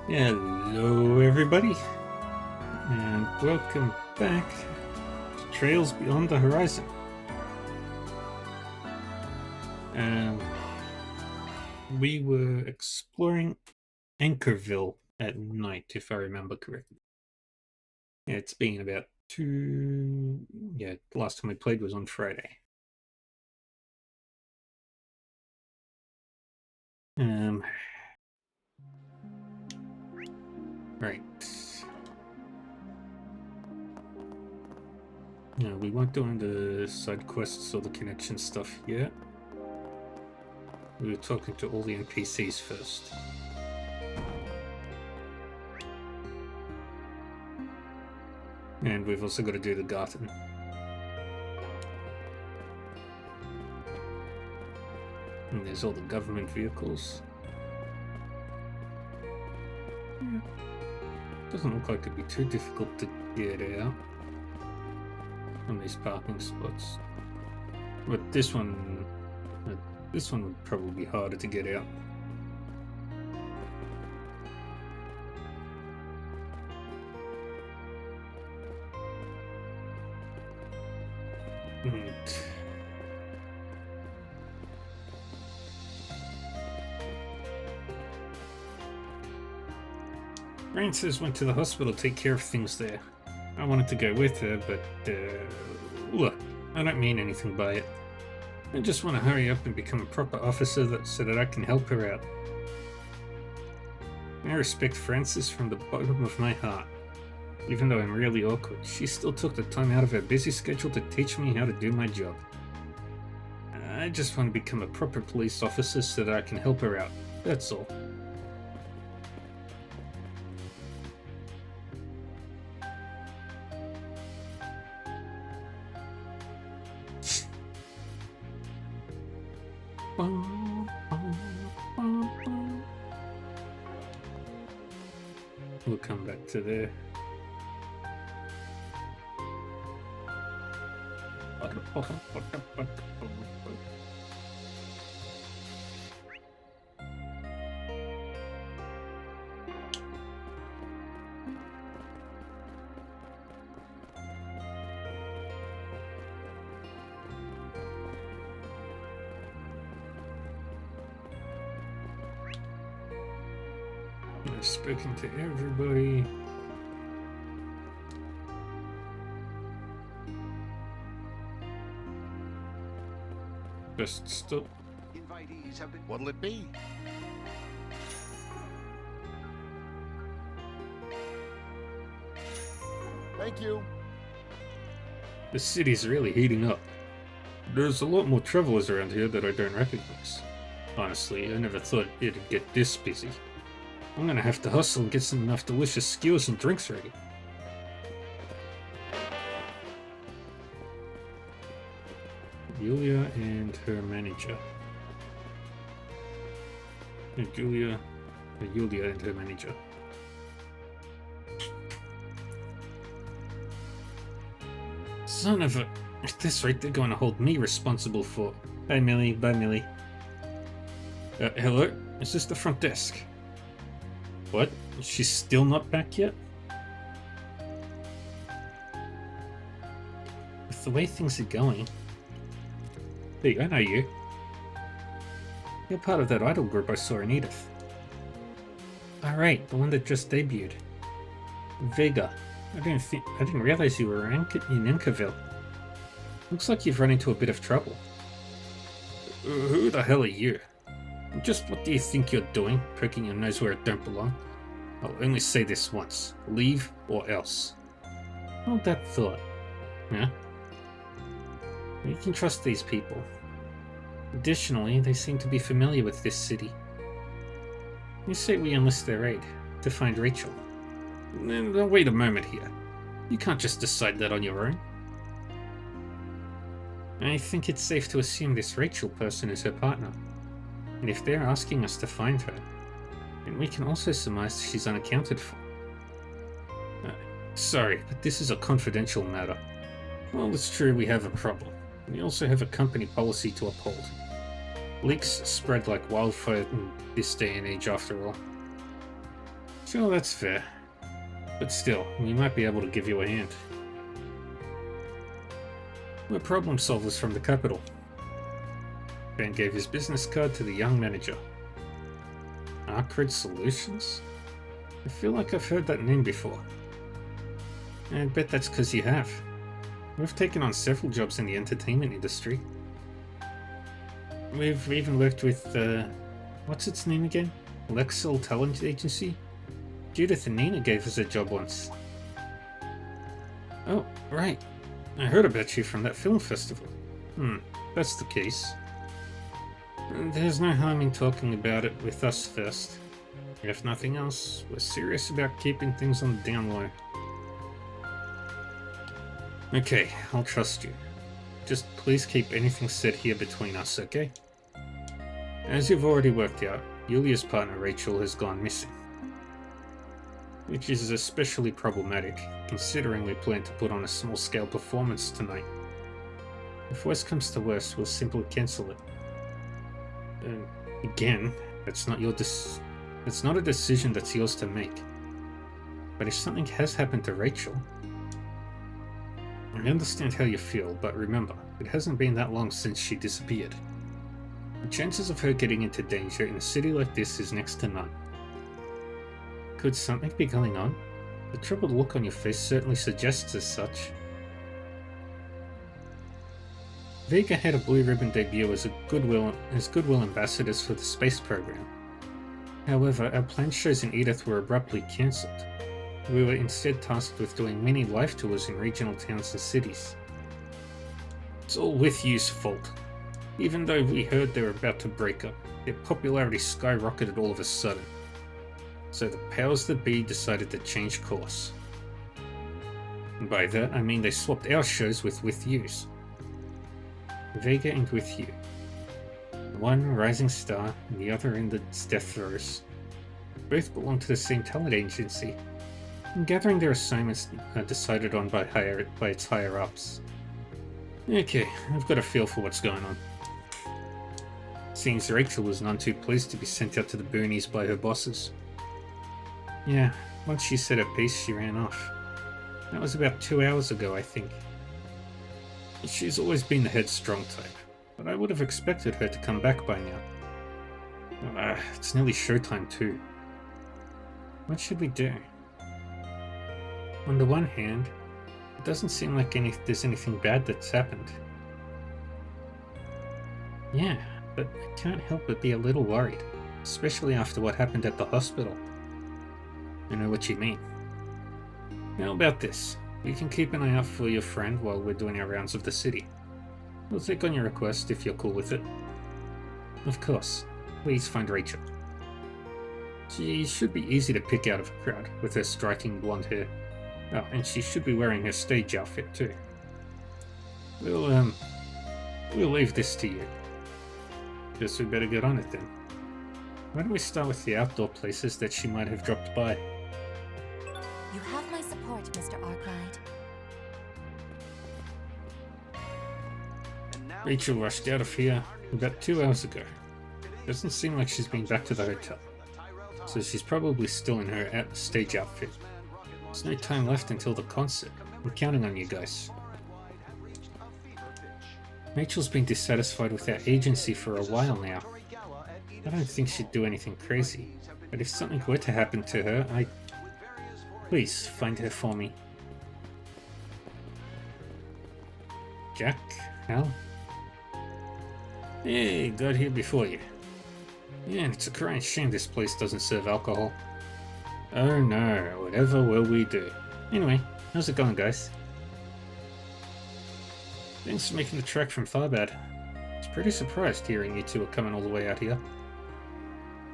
Hello, everybody, and welcome back to Trails Beyond the Horizon. We were exploring Anchorville at night, if I remember correctly. Yeah, it's been about the last time we played was on Friday. Right. No, we weren't doing the side quests or the connection stuff yet. We were talking to all the NPCs first. And we've also got to do the garden. And there's all the government vehicles. Yeah. Doesn't look like it'd be too difficult to get out from these parking spots. But this one would probably be harder to get out. Frances went to the hospital to take care of things there. I wanted to go with her, but look, I don't mean anything by it. I just want to hurry up and become a proper officer so that I can help her out. I respect Frances from the bottom of my heart. Even though I'm really awkward, she still took the time out of her busy schedule to teach me how to do my job. I just want to become a proper police officer so that I can help her out. That's all. We'll come back to there. I've spoken to everybody. Just stop. Invitees have been. What'll it be? Thank you. The city's really heating up. There's a lot more travelers around here that I don't recognize. Honestly, I never thought it'd get this busy. I'm gonna have to hustle and get some enough delicious skewers and drinks ready. Julia and her manager. Julia and her manager. Son of a... At this rate, they're going to hold me responsible for... Hi, Millie. Bye, Millie. Hello? Is this the front desk? What? She's still not back yet? With the way things are going... Hey, I know you. You're part of that idol group I saw in Edith. Alright, the one that just debuted. Vega. I didn't realize you were in Anchorville. Looks like you've run into a bit of trouble. Who the hell are you? Just what do you think you're doing, poking your nose where it don't belong? I'll only say this once. Leave or else. Hold that thought. Yeah? You can trust these people. Additionally, they seem to be familiar with this city. You say we enlist their aid to find Rachel. Now, wait a moment here. You can't just decide that on your own. I think it's safe to assume this Rachel person is her partner. And if they're asking us to find her, then we can also surmise she's unaccounted for. Sorry, but this is a confidential matter. Well, it's true we have a problem. We also have a company policy to uphold. Leaks spread like wildfire in this day and age after all. Sure, that's fair. But still, we might be able to give you a hand. We're problem solvers from the capital. Ben gave his business card to the young manager. Arcred Solutions? I feel like I've heard that name before. I bet that's because you have. We've taken on several jobs in the entertainment industry. We've even worked with, what's its name again? Lexel Talent Agency? Judith and Nina gave us a job once. Oh, right. I heard about you from that film festival. That's the case. There's no harm in talking about it with us first. If nothing else, we're serious about keeping things on the down low. Okay, I'll trust you. Just please keep anything said here between us, okay? As you've already worked out, Yulia's partner Rachel has gone missing. Which is especially problematic, considering we plan to put on a small-scale performance tonight. If worst comes to worst, we'll simply cancel it. Again, that's not a decision that's yours to make. But if something has happened to Rachel... I understand how you feel, but remember, it hasn't been that long since she disappeared. The chances of her getting into danger in a city like this is next to none. Could something be going on? The troubled look on your face certainly suggests as such. Vega had a Blue Ribbon debut as Goodwill ambassadors for the space program. However, our planned shows in Edith were abruptly cancelled. We were instead tasked with doing mini life tours in regional towns and cities. It's all With You's fault. Even though we heard they were about to break up, their popularity skyrocketed all of a sudden. So the powers that be decided to change course. And by that, I mean they swapped our shows with You's. Vega and With You. One rising star and the other in the death throes. Both belong to the same talent agency, and gathering their assignments are decided on by its higher-ups. Okay, I've got a feel for what's going on. Seems Rachel was none too pleased to be sent out to the boonies by her bosses. Yeah, once she said her piece, she ran off. That was about 2 hours ago, I think. She's always been the headstrong type, but I would have expected her to come back by now. It's nearly showtime too. What should we do? On the one hand, it doesn't seem like there's anything bad that's happened. Yeah, but I can't help but be a little worried, especially after what happened at the hospital. I know what you mean. How about this? We can keep an eye out for your friend while we're doing our rounds of the city. We'll take on your request if you're cool with it. Of course. Please find Rachel. She should be easy to pick out of a crowd, with her striking blonde hair. Oh, and she should be wearing her stage outfit too. We'll leave this to you. Guess we better get on it then. Why don't we start with the outdoor places that she might have dropped by? You have my support, Mr. Arkwright. Rachel rushed out of here about 2 hours ago. Doesn't seem like she's been back to the hotel. So she's probably still in her stage outfit. There's no time left until the concert. I'm counting on you guys. Rachel's been dissatisfied with our agency for a while now. I don't think she'd do anything crazy, but if something were to happen to her, Please find her for me. Jack? Hal? Hey, got here before you. Yeah, it's a crying shame this place doesn't serve alcohol. Oh no, whatever will we do? Anyway, how's it going, guys? Thanks for making the trek from Tharbad. I was pretty surprised hearing you two are coming all the way out here.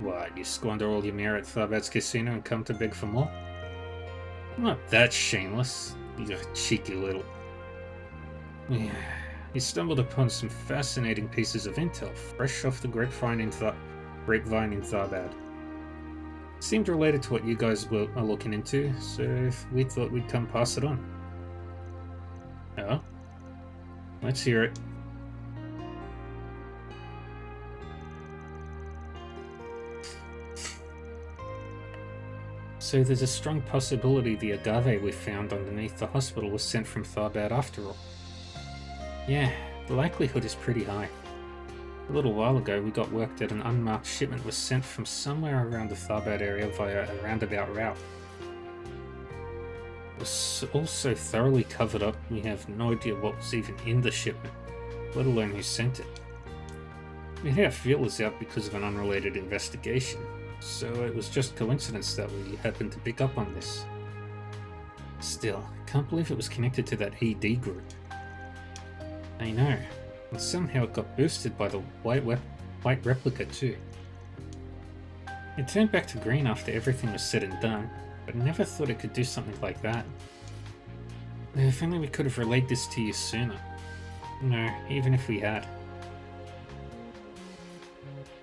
What, you squander all your merit at Tharbad's casino and come to beg for more? Not that shameless, you cheeky little... Yeah, you stumbled upon some fascinating pieces of intel fresh off the grapevine in Tharbad. Seemed related to what you guys are looking into, so we thought we'd come pass it on. Oh? Let's hear it. So there's a strong possibility the agave we found underneath the hospital was sent from Tharbad after all. Yeah, the likelihood is pretty high. A little while ago we got word that an unmarked shipment was sent from somewhere around the Tharbad area via a roundabout route. It was also thoroughly covered up, we have no idea what was even in the shipment, let alone who sent it. We had our feelers out because of an unrelated investigation, so it was just coincidence that we happened to pick up on this. Still, I can't believe it was connected to that ED group. I know, and somehow it got boosted by the white replica too. It turned back to green after everything was said and done, but I never thought it could do something like that. If only we could have relayed this to you sooner. No, even if we had.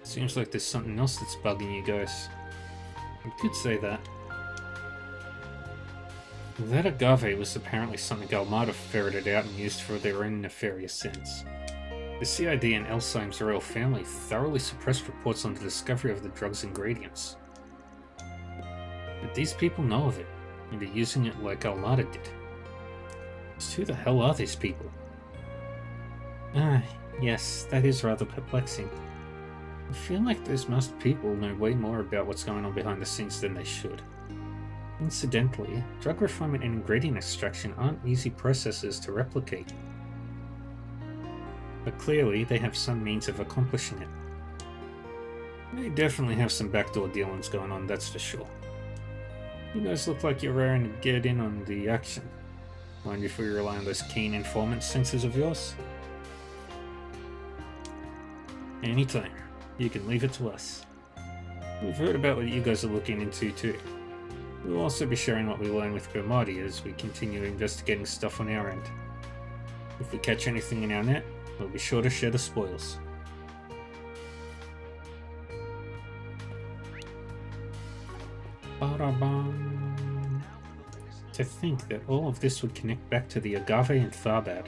Seems like there's something else that's bugging you guys. You could say that. That agave was apparently something Almada ferreted out and used for their own nefarious ends. The CID and Elsime's royal family thoroughly suppressed reports on the discovery of the drug's ingredients. But these people know of it, and they're using it like Almada did. Just who the hell are these people? Ah, yes, that is rather perplexing. I feel like those masked people know way more about what's going on behind the scenes than they should. Incidentally, drug refinement and ingredient extraction aren't easy processes to replicate. But clearly, they have some means of accomplishing it. They definitely have some backdoor dealings going on, that's for sure. You guys look like you're raring to get in on the action. Mind if we rely on those keen informant senses of yours? Anytime. You can leave it to us. We've heard about what you guys are looking into too. We'll also be sharing what we learn with Bermati as we continue investigating stuff on our end. If we catch anything in our net, we'll be sure to share the spoils. Ba-da-bum. To think that all of this would connect back to the agave and Tharbad.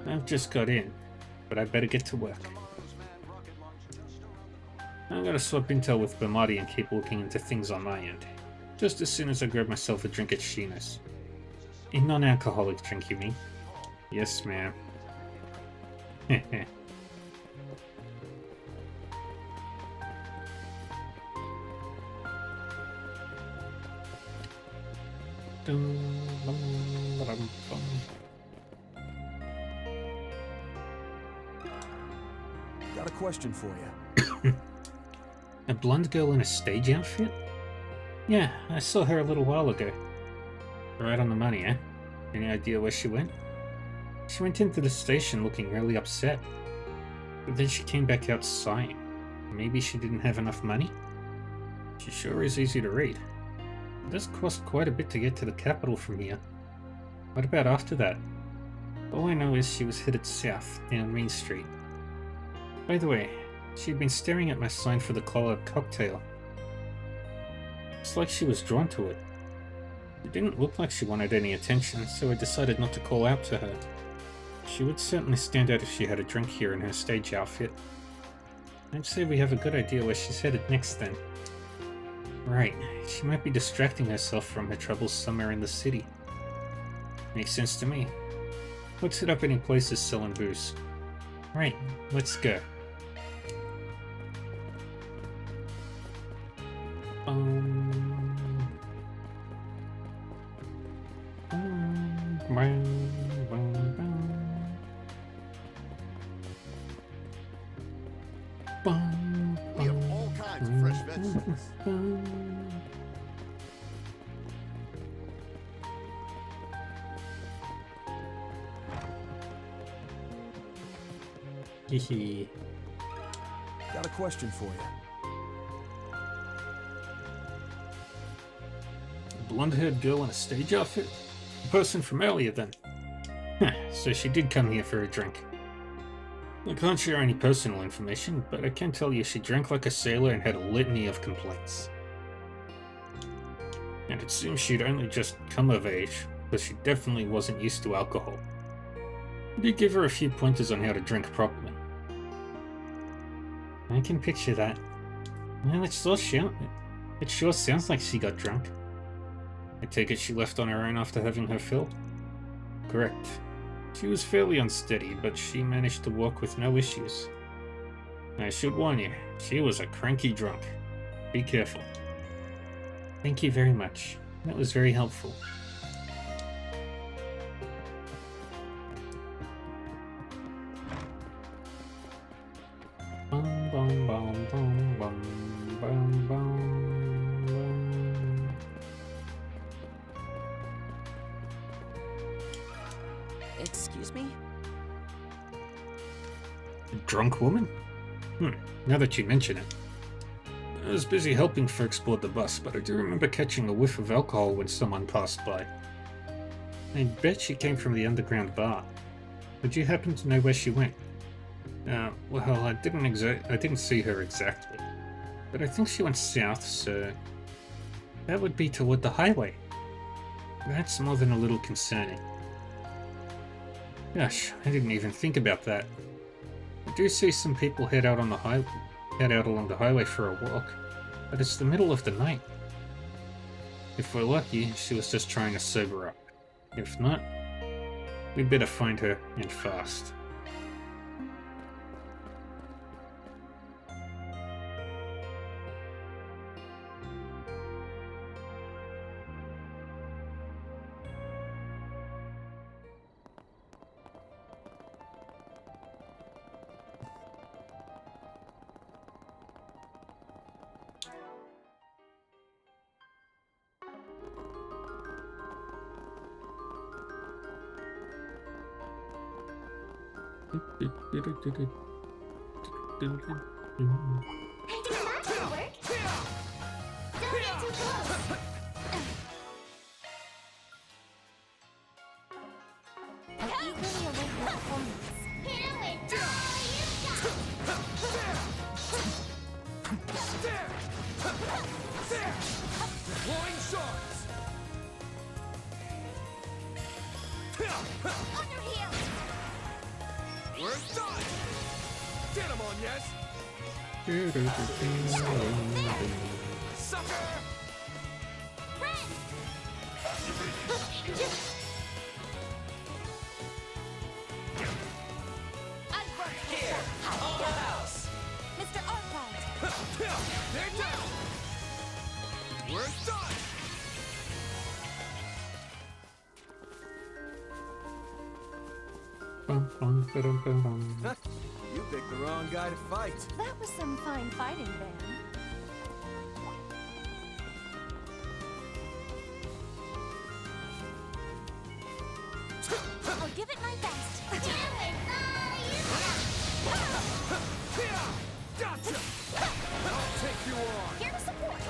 I've just got in, but I better get to work. I'm gonna swap intel with Bermati and keep looking into things on my end. Just as soon as I grab myself a drink at Sheena's. A non-alcoholic drink, you mean? Yes, ma'am. Heh. Got a question for you. A blonde girl in a stage outfit? Yeah, I saw her a little while ago. Right on the money, eh? Any idea where she went? She went into the station looking really upset. But then she came back out sighing. Maybe she didn't have enough money? She sure is easy to read. It does cost quite a bit to get to the capital from here. What about after that? All I know is she was headed south, down Main Street. By the way, she'd been staring at my sign for the collared cocktail. It's like she was drawn to it. It didn't look like she wanted any attention, so I decided not to call out to her. She would certainly stand out if she had a drink here in her stage outfit. I'd say we have a good idea where she's headed next then. Right, she might be distracting herself from her troubles somewhere in the city. Makes sense to me. Let's hit up any places selling booze. Right, let's go. We have all kinds of fresh vegetables. Hehe. Got a question for you. Blonde-haired girl in a stage outfit? The person from earlier then. So she did come here for a drink. I can't share any personal information, but I can tell you she drank like a sailor and had a litany of complaints. And it seems she'd only just come of age, but she definitely wasn't used to alcohol. I did give her a few pointers on how to drink properly. I can picture that. Well, it's so It sure sounds like she got drunk. I take it she left on her own after having her fill? Correct. She was fairly unsteady, but she managed to walk with no issues. I should warn you, she was a cranky drunk. Be careful. Thank you very much. That was very helpful. Bum, bum, bum, bum, bum, bum, bum, bum. Excuse me? A drunk woman? Now that you mention it. I was busy helping folks board the bus, but I do remember catching a whiff of alcohol when someone passed by. I bet she came from the underground bar. Would you happen to know where she went? Well, I didn't see her exactly, but I think she went south, so that would be toward the highway. That's more than a little concerning. Gosh, I didn't even think about that. I do see some people head out along the highway for a walk, but it's the middle of the night. If we're lucky, she was just trying to sober up. If not, we'd better find her, and fast. Mr. Arkwright! They're down! We're done! You picked the wrong guy to fight. That was some fine fighting, Van. I'll give it my best. Gotcha! I'll take you on. Here to support.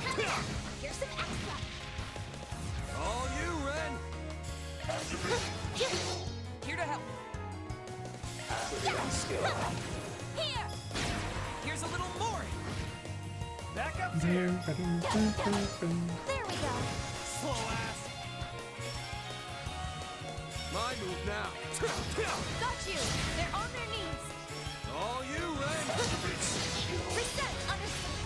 Come here. Here's some extra. All you, Ren. Here to help. Here. Here's a little more. Back up here. There we go. Slow ass. My move now. Got you. They're on their knees. All you, Ren. Reset. Understood.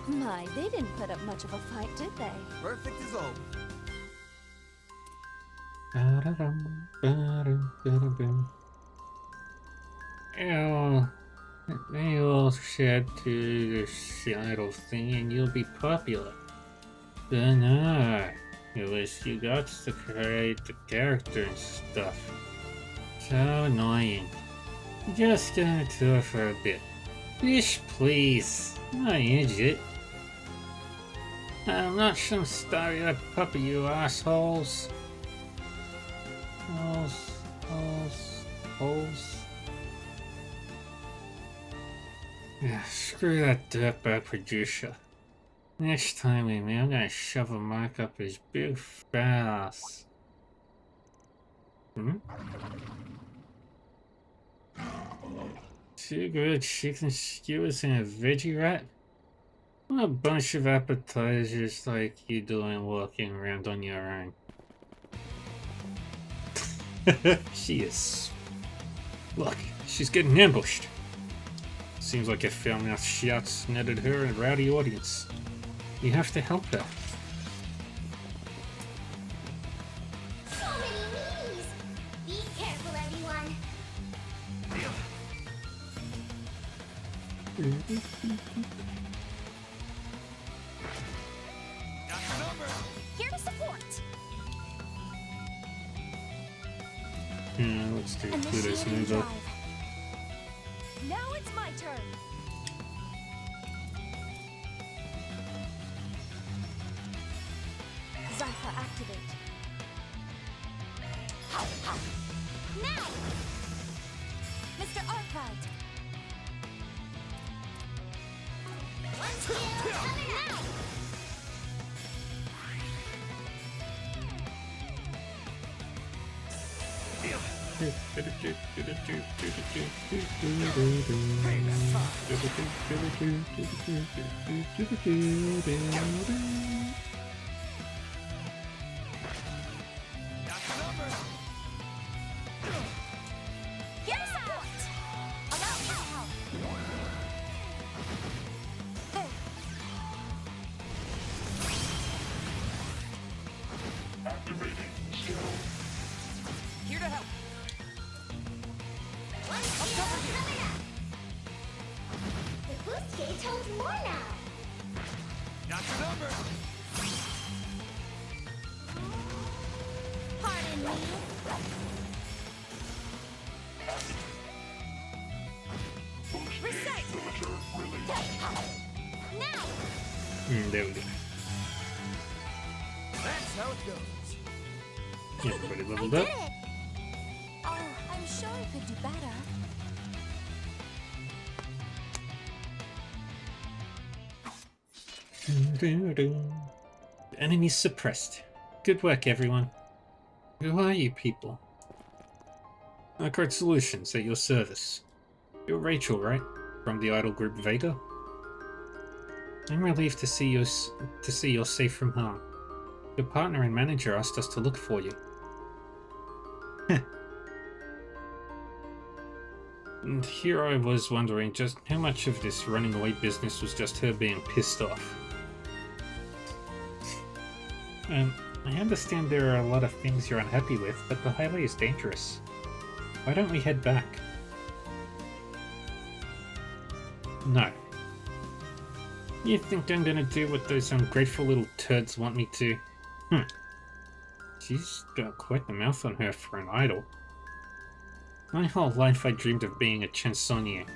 My, they didn't put up much of a fight, did they? Perfect as old. They all shed to the shadow thing and you'll be popular. But no, it was you got to create the character and stuff. So annoying. Just gonna tour for a bit. Fish, please. I idiot. I'm not some starry-eyed puppy, you assholes. Holes. Yeah, screw that dirtbag producer. Next time we meet, I'm gonna shove a mark up his big fat ass. Two grilled chicken skewers and a veggie wrap? What a bunch of appetizers like you doing walking around on your own. She is Look, she's getting ambushed. Seems like a foul-mouthed shouts netted her a rowdy audience. You have to help her. So many knees! Be careful, everyone. Got the number. Here to support. Yeah, let's do Pluto's Initiating Nova. drive. Now it's my turn. Zypher activate. Now! Mr. Arkwright. Let's go! Coming out! Got the number. Here to support. Allow me to help. There. Here to help. Let's go! Coming up. The boost gauge holds more now. Got the number. Pardon me. Recite. Now. There we go. That's how it goes. Everybody I leveled did up. it. Oh, I'm sure I could do better. Enemies suppressed. Good work, everyone. Who are you people? Arkwright Solutions at your service. You're Rachel, right? From the idol group Vega? I'm relieved to see you're safe from harm. Your partner and manager asked us to look for you. And here I was wondering just how much of this running away business was just her being pissed off. I understand there are a lot of things you're unhappy with, but the highway is dangerous. Why don't we head back? No. You think I'm gonna do what those ungrateful little turds want me to? She's got quite the mouth on her for an idol. My whole life I dreamed of being a chansonnier.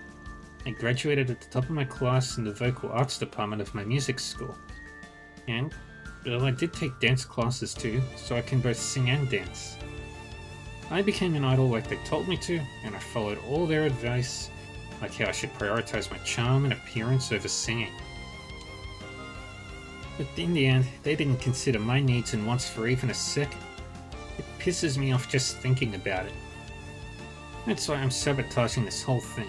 I graduated at the top of my class in the vocal arts department of my music school. And, well, I did take dance classes too, so I can both sing and dance. I became an idol like they told me to, and I followed all their advice, like how I should prioritize my charm and appearance over singing. But in the end, they didn't consider my needs and wants for even a second. It pisses me off just thinking about it. That's why I'm sabotaging this whole thing.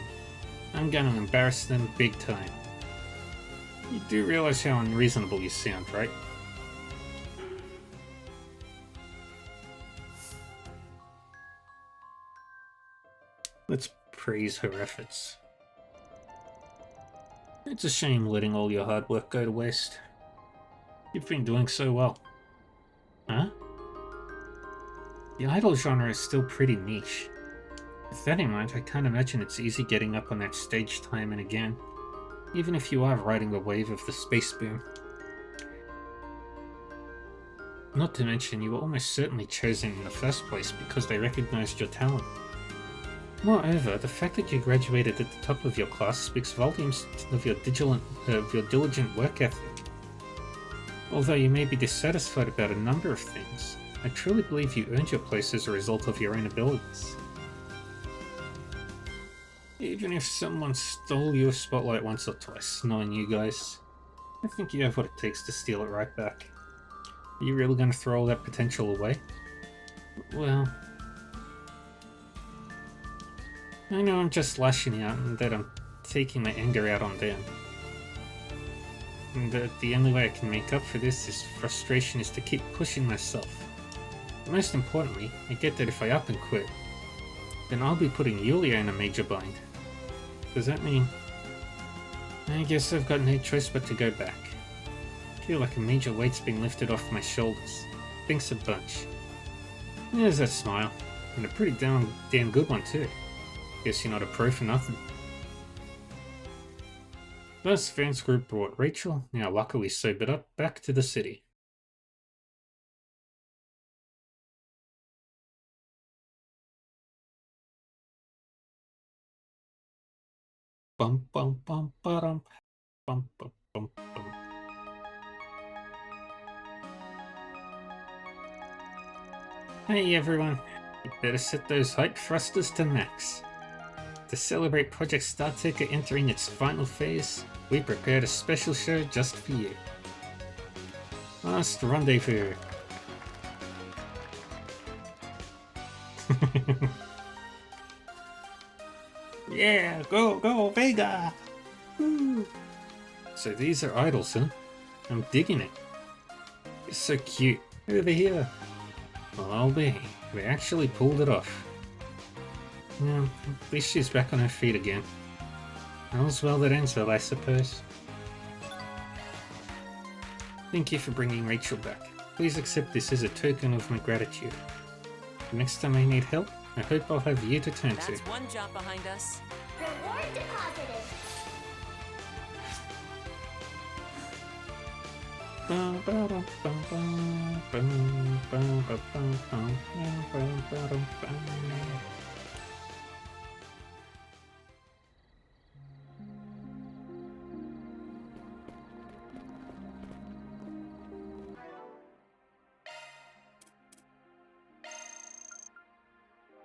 I'm gonna embarrass them big time. You do realize how unreasonable you sound, right? Let's praise her efforts. It's a shame letting all your hard work go to waste. You've been doing so well. Huh? The idol genre is still pretty niche. With that in mind, I can't imagine it's easy getting up on that stage time and again, even if you are riding the wave of the space boom. Not to mention, you were almost certainly chosen in the first place because they recognized your talent. Moreover, the fact that you graduated at the top of your class speaks volumes of your diligent work ethic. Although you may be dissatisfied about a number of things, I truly believe you earned your place as a result of your own abilities. Even if someone stole your spotlight once or twice, knowing you guys, I think you have what it takes to steal it right back. Are you really going to throw all that potential away? Well, I know I'm just lashing out and that I'm taking my anger out on them. And that the only way I can make up for this frustration is to keep pushing myself. But most importantly, I get that if I up and quit, then I'll be putting Yulia in a major bind. Does that mean... I guess I've got no choice but to go back. I feel like a major weight's been lifted off my shoulders. Thanks a bunch. There's that smile. And a pretty damn good one too. Guess you're not a pro for nothing. Thus, Vance Group brought Rachel, now luckily sobered up, back to the city. Bum bum bum bum bum bum bum bum. Hey everyone, you better set those hype thrusters to max. To celebrate Project StarTaker entering its final phase, we prepared a special show just for you. Last Rendezvous. Yeah, go, Vega! Woo. So these are idols, huh? I'm digging it. It's so cute. Over here. Well, I'll be. We actually pulled it off. Well, at least she's back on her feet again. All's well that ends well, I suppose. Thank you for bringing Rachel back. Please accept this as a token of my gratitude. The next time I need help, I hope I'll have you to turn to. That's one job behind us. Reward deposited.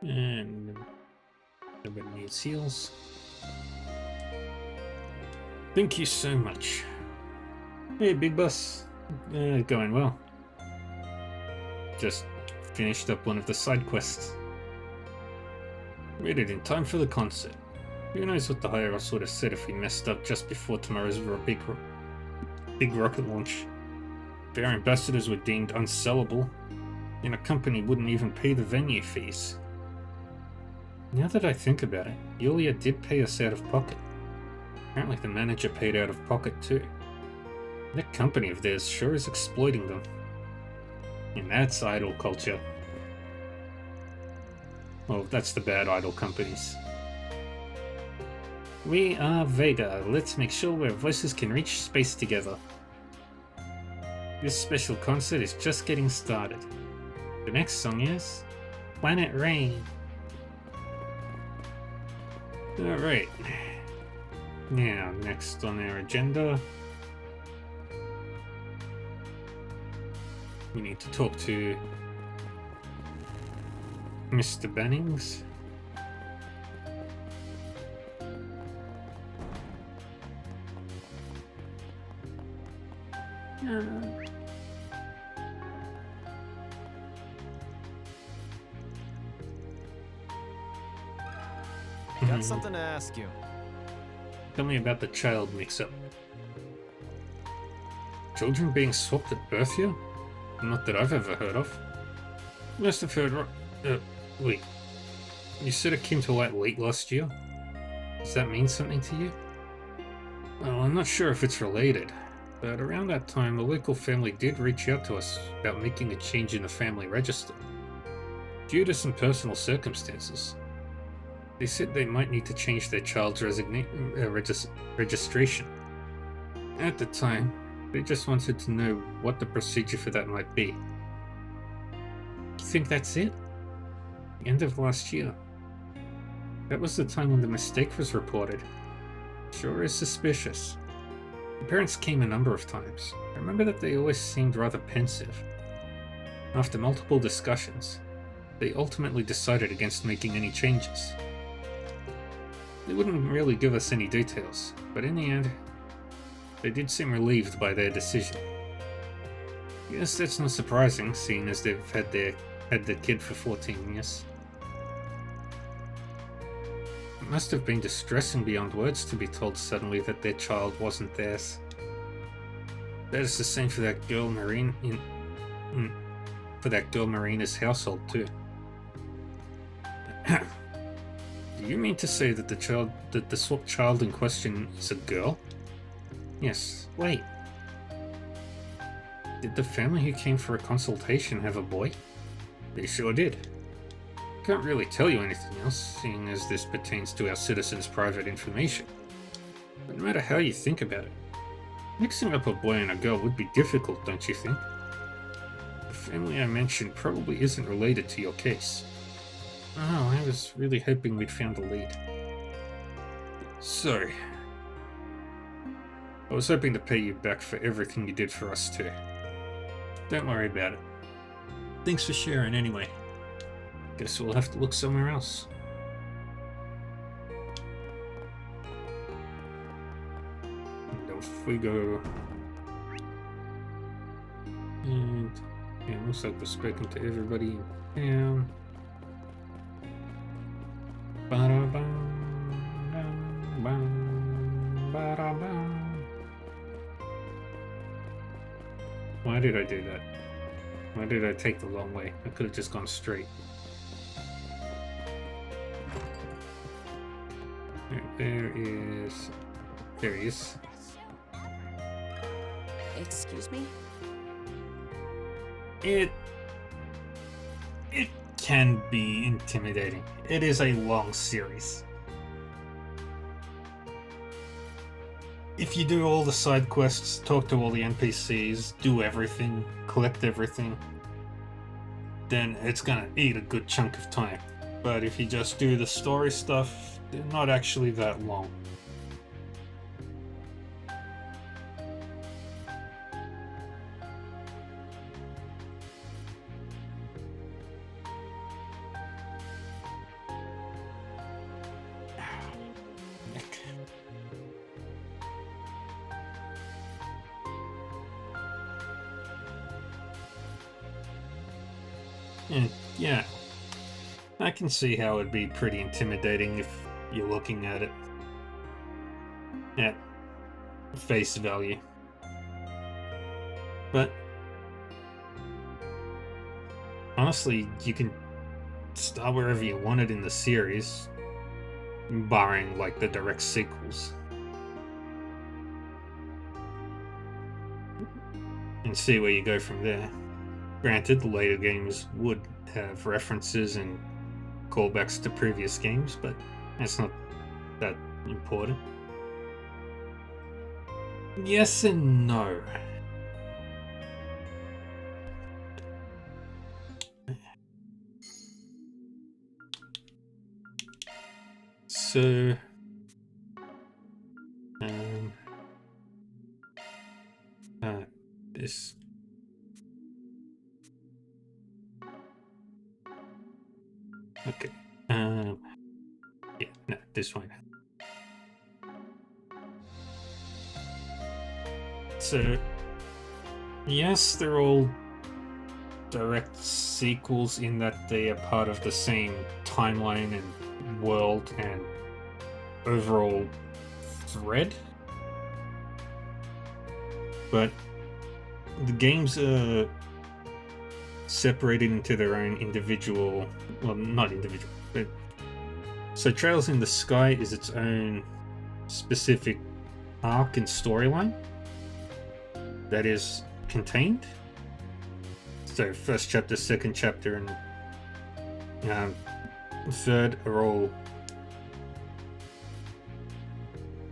And nobody needs seals. Thank you so much. Hey, Big Boss. Going well. Just finished up one of the side quests. Made it in time for the concert. Who knows what the higher ups would have said if we messed up just before tomorrow's big rocket launch. If our ambassadors were deemed unsellable, and a company wouldn't even pay the venue fees. Now that I think about it, Yulia did pay us out of pocket. Apparently the manager paid out of pocket too. That company of theirs sure is exploiting them. And that's idol culture. Well, that's the bad idol companies. We are Vega. Let's make sure our voices can reach space together. This special concert is just getting started. The next song is Planet Rain. Alright. Now, next on our agenda, we need to talk to Mr. Bennings. Got something to ask you. Tell me about the child mix-up. Children being swapped at birth here? Not that I've ever heard of. Must have heard wait. You said it came to light late last year? Does that mean something to you? Well, I'm not sure if it's related, but around that time the local family did reach out to us about making a change in the family register. Due to some personal circumstances. They said they might need to change their child's registration. At the time, they just wanted to know what the procedure for that might be. You think that's it? The end of last year. That was the time when the mistake was reported. Sure is suspicious. The parents came a number of times. I remember that they always seemed rather pensive. After multiple discussions, they ultimately decided against making any changes. They wouldn't really give us any details, but in the end, they did seem relieved by their decision. Yes, that's not surprising, seeing as they've had their kid for 14 years. It must have been distressing beyond words to be told suddenly that their child wasn't theirs. That is the same for that girl Marina's household too. Do you mean to say that the child in question is a girl? Yes. Wait. Did the family who came for a consultation have a boy? They sure did. Can't really tell you anything else, seeing as this pertains to our citizens' private information. But no matter how you think about it, mixing up a boy and a girl would be difficult, don't you think? The family I mentioned probably isn't related to your case. Oh, I was really hoping we'd found a lead. So, I was hoping to pay you back for everything you did for us too. Don't worry about it. Thanks for sharing anyway. Guess we'll have to look somewhere else. And off we go. And yeah, looks like we've spoken to everybody in town. Ba-da-bum, dum, bum, ba-da-bum. Why did I do that? Why did I take the long way? I could have just gone straight. There he is. Excuse me? It can be intimidating. It is a long series. If you do all the side quests, talk to all the NPCs, do everything, collect everything, then it's gonna eat a good chunk of time. But if you just do the story stuff, they're not actually that long. And yeah, I can see how it'd be pretty intimidating if you're looking at it at face value. But honestly, you can start wherever you wanted in the series, barring like the direct sequels, and see where you go from there. Granted, the later games would have references and callbacks to previous games, but that's not that important. Yes and no. So, this. Okay. Yeah, no, this one. So, yes, they're all direct sequels in that they are part of the same timeline and world and overall thread. But the games are separated into their own individual, well, not individual, but so Trails in the Sky is its own specific arc and storyline that is contained. So first chapter, second chapter, and third are all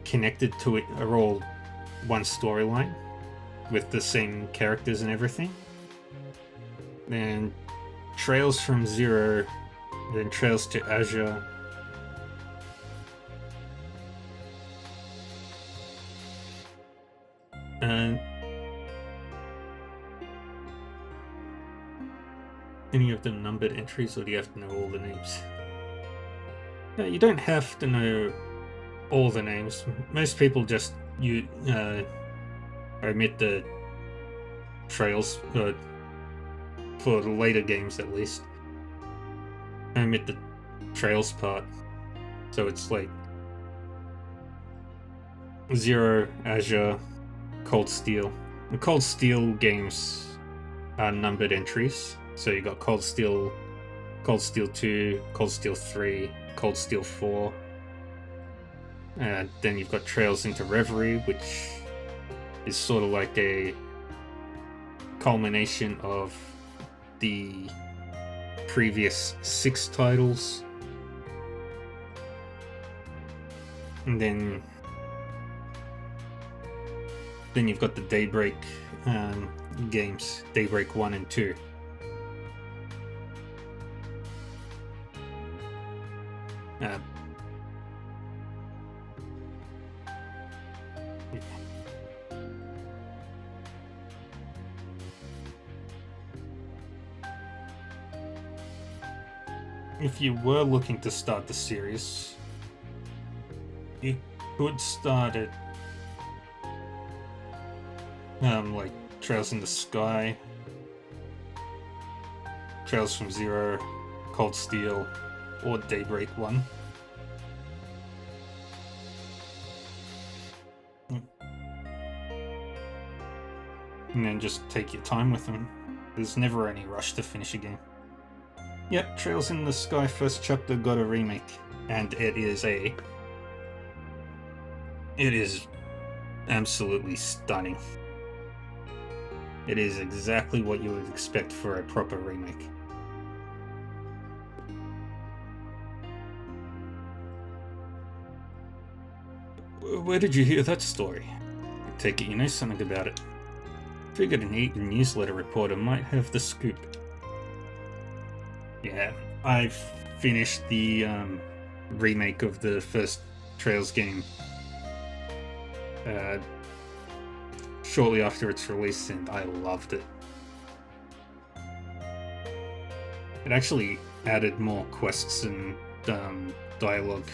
connected to it, are all one storyline with the same characters and everything. Then Trails from Zero, then Trails to Azure, and any of them numbered entries, or do you have to know all the names? No, you don't have to know all the names. Most people just omit the trails, for the later games at least. Omit the trails part. So it's like Zero, Azure, Cold Steel. The Cold Steel games are numbered entries. So you got Cold Steel 2, Cold Steel 3, Cold Steel 4. Then you've got Trails into Reverie, which is sort of like a culmination of the previous 6 titles. And then you've got the Daybreak games, Daybreak 1 and 2. If you were looking to start the series, you could start it like Trails in the Sky, Trails from Zero, Cold Steel, or Daybreak 1. And then just take your time with them. There's never any rush to finish a game. Yep, Trails in the Sky first chapter got a remake, and it is absolutely stunning. It is exactly what you would expect for a proper remake. Where did you hear that story? I take it you know something about it. Figured an Eaton newsletter reporter might have the scoop. Yeah, I've finished the remake of the first Trails game shortly after its release, and I loved it. It actually added more quests and dialogue.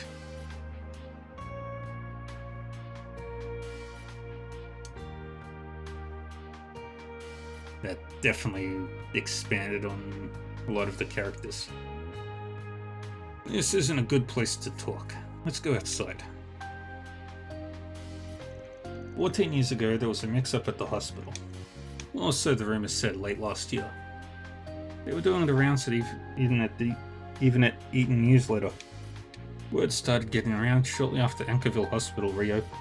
That definitely expanded on a lot of the characters. This isn't a good place to talk. Let's go outside. 14 years ago, there was a mix-up at the hospital. Or so the rumors said late last year. They were doing the rounds at even at Eaton Newsletter. Word started getting around shortly after Anchorville Hospital reopened.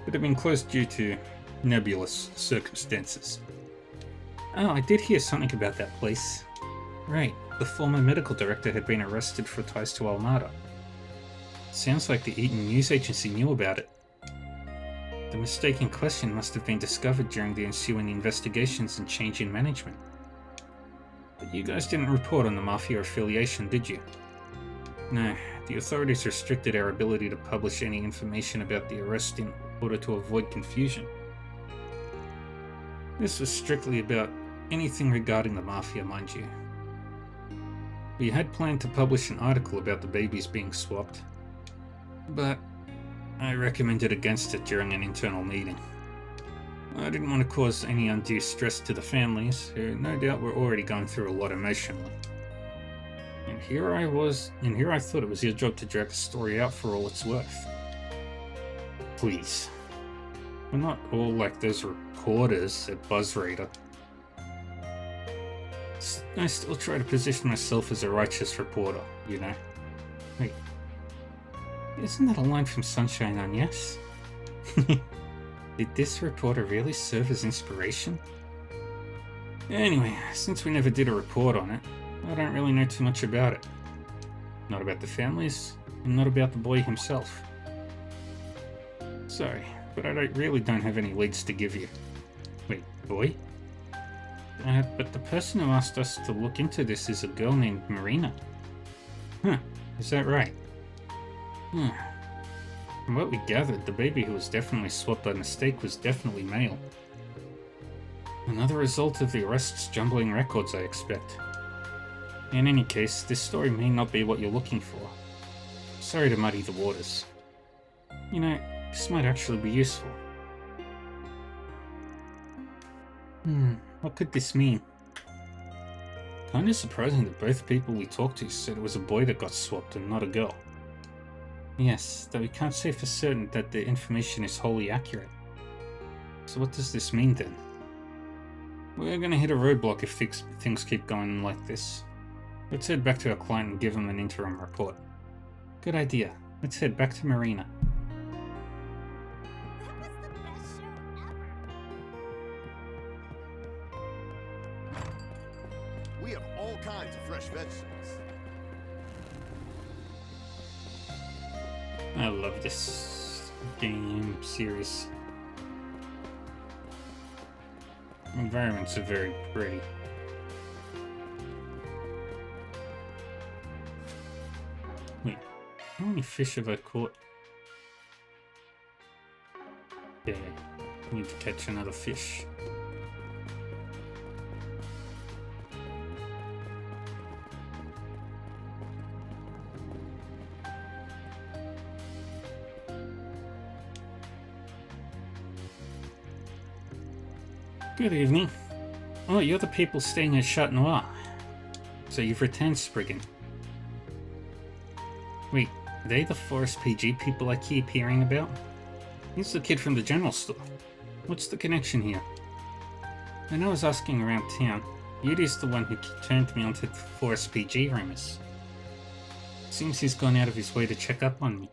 It had been closed due to nebulous circumstances. Oh, I did hear something about that place. Right, the former medical director had been arrested for ties to Almada. Sounds like the Eaton News Agency knew about it. The mistake in question must have been discovered during the ensuing investigations and change in management. But you guys didn't report on the Mafia affiliation, did you? No, the authorities restricted our ability to publish any information about the arrest in order to avoid confusion. This was strictly about anything regarding the Mafia, mind you. We had planned to publish an article about the babies being swapped, but I recommended against it during an internal meeting. I didn't want to cause any undue stress to the families, who no doubt were already going through a lot emotionally. And here I thought it was your job to drag the story out for all it's worth. Please. We're not all like those reporters at BuzzRadar. I still try to position myself as a righteous reporter, you know. Wait. Isn't that a line from Sunshine on Yes? Did this reporter really serve as inspiration? Anyway, since we never did a report on it, I don't really know too much about it. Not about the families, and not about the boy himself. Sorry, but I really don't have any leads to give you. Wait, boy? But the person who asked us to look into this is a girl named Marina. Huh, is that right? From what we gathered, the baby who was definitely swapped by mistake was definitely male. Another result of the arrest's jumbling records, I expect. In any case, this story may not be what you're looking for. Sorry to muddy the waters. You know, this might actually be useful. What could this mean? Kinda surprising that both people we talked to said it was a boy that got swapped and not a girl. Yes, though we can't say for certain that the information is wholly accurate. So what does this mean then? We're gonna hit a roadblock if things keep going like this. Let's head back to our client and give him an interim report. Good idea. Let's head back to Marina. That was the best show ever. We have all kinds of fresh vegetables. I love this game series. Environments are very pretty. Wait, how many fish have I caught? Yeah, I need to catch another fish. Good evening. Oh, you're the people staying at Chat Noir. So you've returned, Spriggan. Wait, are they the Forest PG people I keep hearing about? He's the kid from the general store. What's the connection here? When I was asking around town, Yudi's the one who turned me onto the Forest PG rumors. Seems he's gone out of his way to check up on me.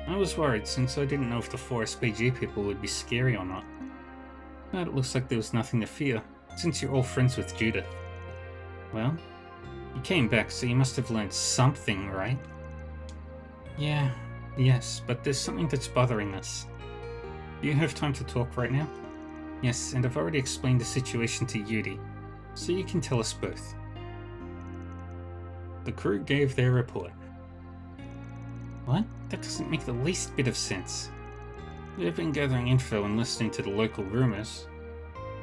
I was worried since I didn't know if the Forest PG people would be scary or not. But it looks like there was nothing to fear, since you're all friends with Judith. Well, you came back, so you must have learned something, right? Yes, but there's something that's bothering us. Do you have time to talk right now? Yes, and I've already explained the situation to Yudi, so you can tell us both. The crew gave their report. What? That doesn't make the least bit of sense. We've been gathering info and listening to the local rumors,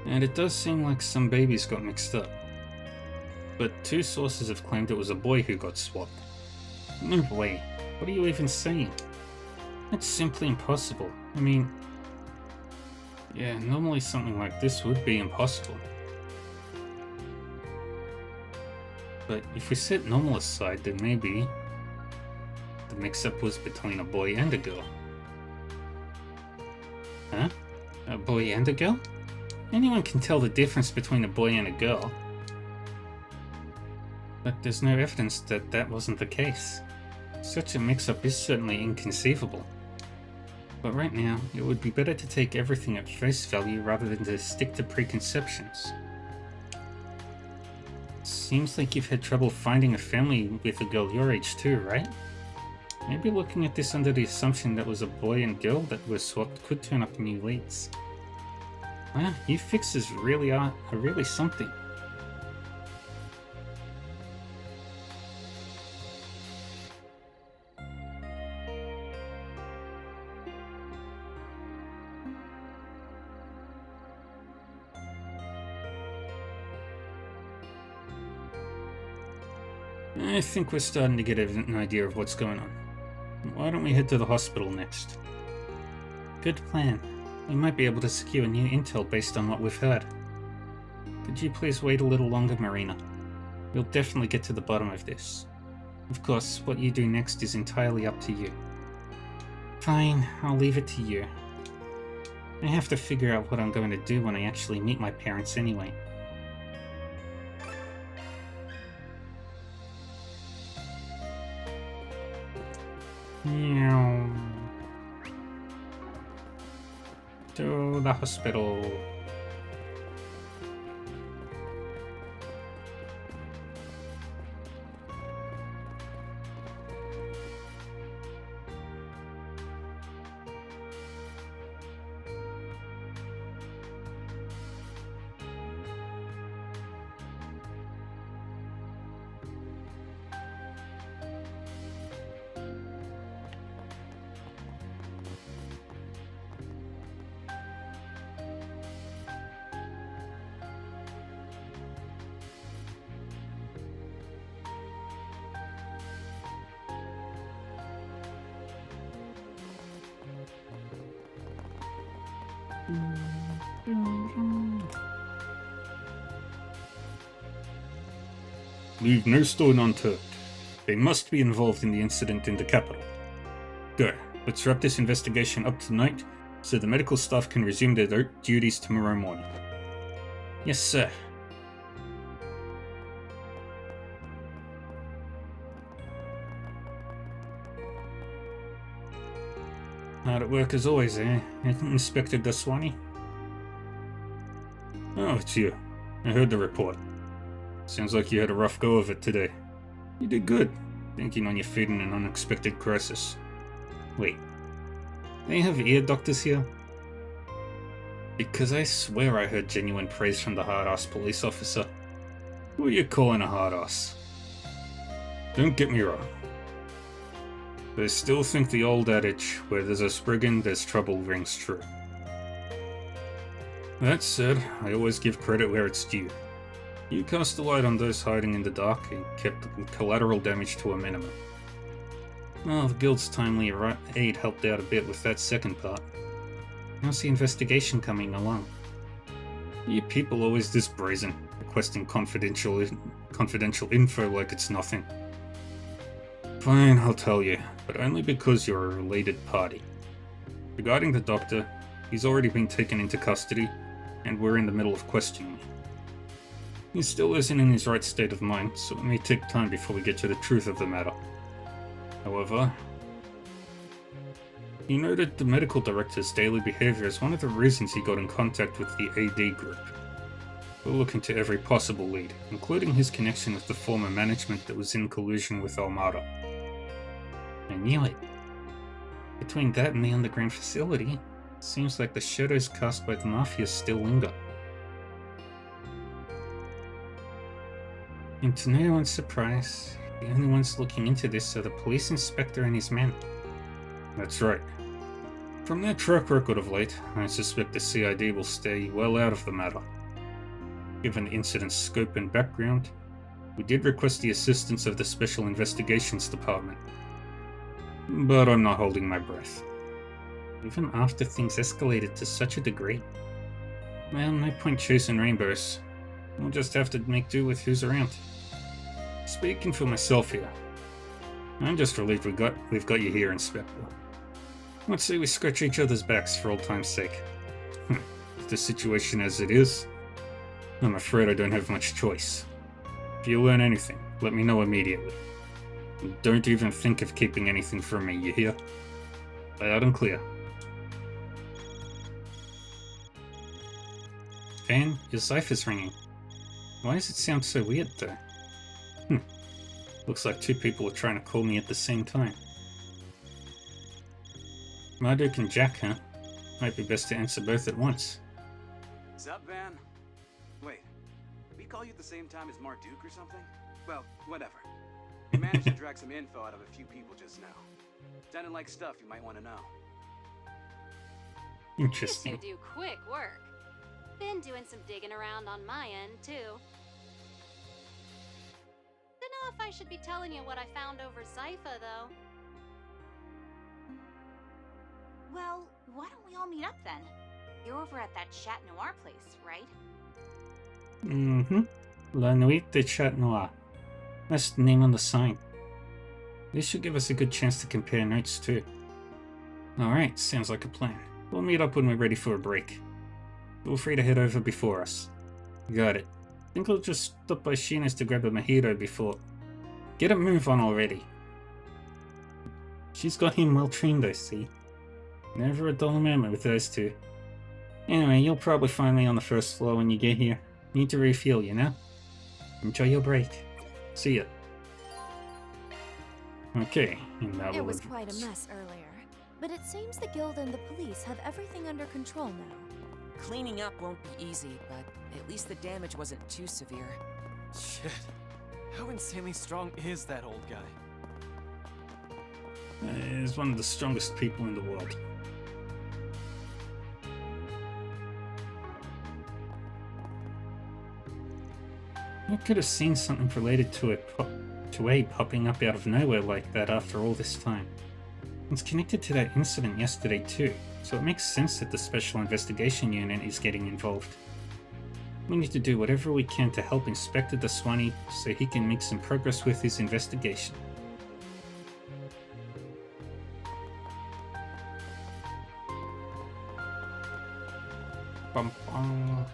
and it does seem like some babies got mixed up. But 2 sources have claimed it was a boy who got swapped. No way. What are you even saying? That's simply impossible. I mean, yeah, normally something like this would be impossible. But if we set normal aside, then maybe the mix-up was between a boy and a girl. Huh? A boy and a girl? Anyone can tell the difference between a boy and a girl. But there's no evidence that that wasn't the case. Such a mix-up is certainly inconceivable. But right now, it would be better to take everything at face value rather than to stick to preconceptions. Seems like you've had trouble finding a family with a girl your age too, right? Maybe looking at this under the assumption that was a boy and girl that were swapped could turn up new leads. Wow, you fixers really are really something. I think we're starting to get an idea of what's going on. Why don't we head to the hospital next? Good plan. We might be able to secure new intel based on what we've heard. Could you please wait a little longer, Marina? We'll definitely get to the bottom of this. Of course, what you do next is entirely up to you. Fine, I'll leave it to you. I have to figure out what I'm going to do when I actually meet my parents anyway. Meow. To the hospital. Leave no stone unturned. They must be involved in the incident in the capital. Go, let's wrap this investigation up tonight so the medical staff can resume their duties tomorrow morning. Yes, sir. Hard at work as always, eh? Inspector Daswani? Oh, it's you. I heard the report. Sounds like you had a rough go of it today. You did good, thinking on your feet in an unexpected crisis. Wait, they have ear doctors here? Because I swear I heard genuine praise from the hard-ass police officer. Who are you calling a hard-ass? Don't get me wrong. I still think the old adage, where there's a spriggan, there's trouble, rings true. That said, I always give credit where it's due. You cast a light on those hiding in the dark and kept the collateral damage to a minimum. Well, the guild's timely aid helped out a bit with that second part. How's the investigation coming along? You people always this brazen, requesting confidential info like it's nothing. Fine, I'll tell you, but only because you're a related party. Regarding the doctor, he's already been taken into custody, and we're in the middle of questioning him. He still isn't in his right state of mind, so it may take time before we get to the truth of the matter. However, he noted the medical director's daily behavior as one of the reasons he got in contact with the AD group. We'll look into every possible lead, including his connection with the former management that was in collusion with Armada. I knew it. Between that and the underground facility, it seems like the shadows cast by the Mafia still linger. And to no one's surprise, the only ones looking into this are the police inspector and his men. That's right. From their track record of late, I suspect the CID will stay well out of the matter. Given the incident's scope and background, we did request the assistance of the Special Investigations Department. But I'm not holding my breath. Even after things escalated to such a degree. Well, no point chasing rainbows. We'll just have to make do with who's around. Speaking for myself here, I'm just relieved we've got you here, Inspector. Let's say we scratch each other's backs for old time's sake. With the situation as it is, I'm afraid I don't have much choice. If you learn anything, let me know immediately. And don't even think of keeping anything from me, you hear? Loud and clear. Van, your cipher's ringing. Why does it sound so weird, though? Looks like two people are trying to call me at the same time. Marduk and Jack, huh? Might be best to answer both at once. Sup, Van? Wait, we call you at the same time as Marduk or something? Well, whatever. We managed to drag some info out of a few people just now. Sounded like stuff you might want to know. Interesting. You sure do quick work. Been doing some digging around on my end, too. Don't know if I should be telling you what I found over Zypha, though. Well, why don't we all meet up then? You're over at that Chat Noir place, right? Mm-hmm. La Nuit de Chat Noir. That's the name on the sign. This should give us a good chance to compare notes, too. Alright, sounds like a plan. We'll meet up when we're ready for a break. Feel free to head over before us. Got it. Think I'll just stop by Sheena's to grab a mojito before... Get a move on already. She's got him well trained, I see. Never a dull moment with those two. Anyway, you'll probably find me on the first floor when you get here. Need to refuel, you know? Enjoy your break. See ya. Okay, and that It was quite a mess earlier, but it seems the guild and the police have everything under control now. Cleaning up won't be easy, but at least the damage wasn't too severe. Shit. How insanely strong is that old guy? He's one of the strongest people in the world. I could have seen something related to A popping up out of nowhere like that after all this time. It's connected to that incident yesterday too, so it makes sense that the Special Investigation Unit is getting involved. We need to do whatever we can to help Inspector Daswani so he can make some progress with his investigation. Bum, bum.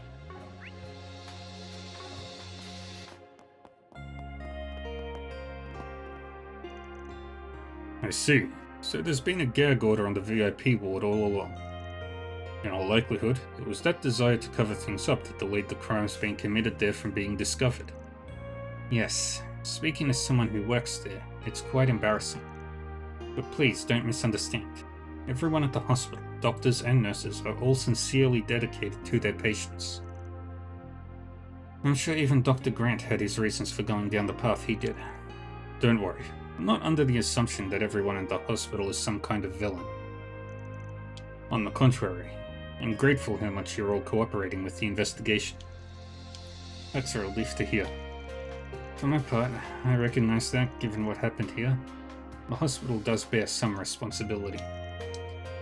I see. So there's been a gag order on the VIP ward all along. In all likelihood, it was that desire to cover things up that delayed the crimes being committed there from being discovered. Yes, speaking as someone who works there, it's quite embarrassing. But please don't misunderstand. Everyone at the hospital, doctors and nurses, are all sincerely dedicated to their patients. I'm sure even Dr. Grant had his reasons for going down the path he did. Don't worry, I'm not under the assumption that everyone in the hospital is some kind of villain. On the contrary, I'm grateful how much you're all cooperating with the investigation. That's a relief to hear. For my part, I recognize that, given what happened here, the hospital does bear some responsibility.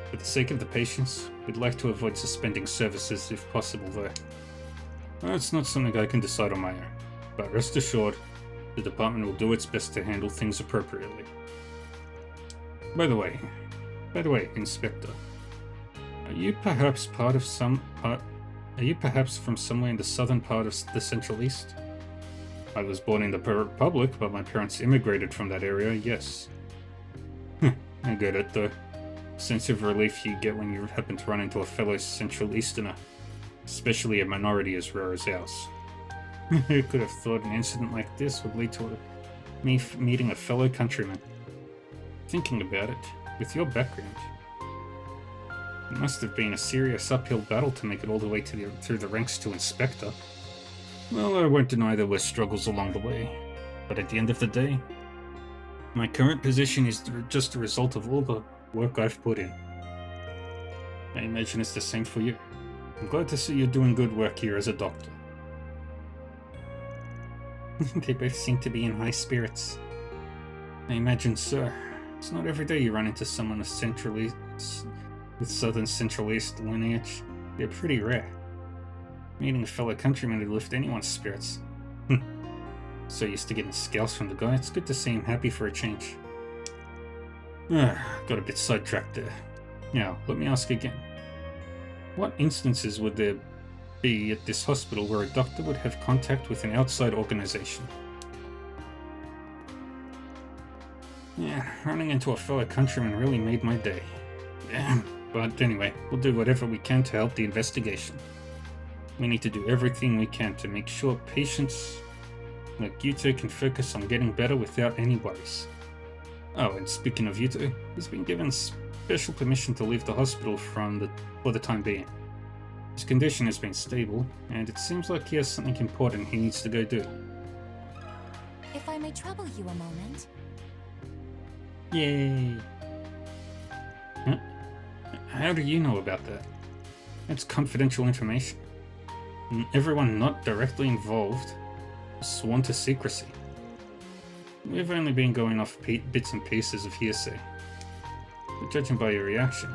For the sake of the patients, we'd like to avoid suspending services if possible, though. That's not something I can decide on my own, but rest assured, the department will do its best to handle things appropriately. By the way, Inspector, are you perhaps from somewhere in the southern part of the Central East? I was born in the Republic, but my parents immigrated from that area, yes. I get it, though. Sense of relief you get when you happen to run into a fellow Central Easterner, especially a minority as rare as ours. Who could have thought an incident like this would lead to me meeting a fellow countryman? Thinking about it, with your background, it must have been a serious uphill battle to make it all the way through the ranks to Inspector. Well, I won't deny there were struggles along the way, but at the end of the day, my current position is just a result of all the work I've put in. I imagine it's the same for you. I'm glad to see you're doing good work here as a doctor. They both seem to be in high spirits. I imagine so. It's not every day you run into someone with Southern Central East lineage. They're pretty rare. Meeting a fellow countryman would lift anyone's spirits. So used to getting scowls from the guy, it's good to see him happy for a change. Got a bit sidetracked there. Now, let me ask again. What instances would there be at this hospital where a doctor would have contact with an outside organization? Yeah, running into a fellow countryman really made my day. But anyway, we'll do whatever we can to help the investigation. We need to do everything we can to make sure patients like Yuto can focus on getting better without any worries. Oh, and speaking of Yuto, he's been given special permission to leave the hospital for the time being. His condition has been stable, and it seems like he has something important he needs to go do. If I may trouble you a moment. Yay! Huh? How do you know about that? That's confidential information. And everyone not directly involved is sworn to secrecy. We've only been going off bits and pieces of hearsay. But judging by your reaction,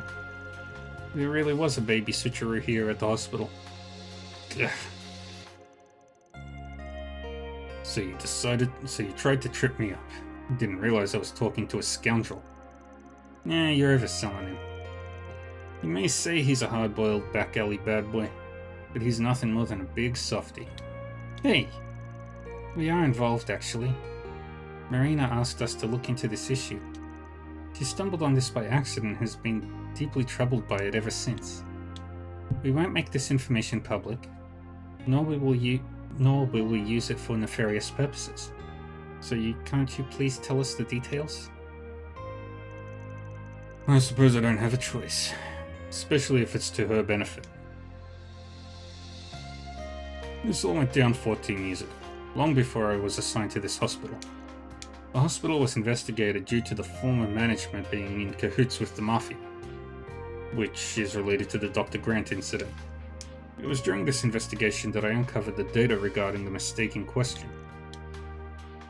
there really was a baby switcheroo here at the hospital. Ugh. So you tried to trip me up. Didn't realize I was talking to a scoundrel. Nah, you're overselling him. You may say he's a hard-boiled back-alley bad boy, but he's nothing more than a big softy. Hey! We are involved, actually. Marina asked us to look into this issue. She stumbled on this by accident and has been deeply troubled by it ever since. We won't make this information public, nor will we use it for nefarious purposes. So can't you please tell us the details? I suppose I don't have a choice, especially if it's to her benefit. This all went down 14 years ago, long before I was assigned to this hospital. The hospital was investigated due to the former management being in cahoots with the Mafia, which is related to the Dr. Grant incident. It was during this investigation that I uncovered the data regarding the mistake in question.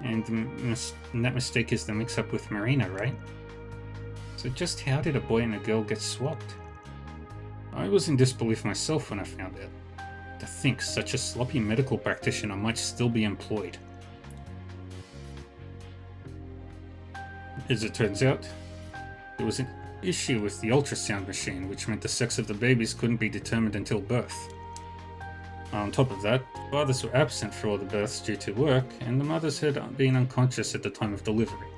And that mistake is the mix-up with Marina, right? So just how did a boy and a girl get swapped? I was in disbelief myself when I found out. To think such a sloppy medical practitioner might still be employed. As it turns out, there was an issue with the ultrasound machine, which meant the sex of the babies couldn't be determined until birth. On top of that, fathers were absent for all the births due to work, and the mothers had been unconscious at the time of delivery.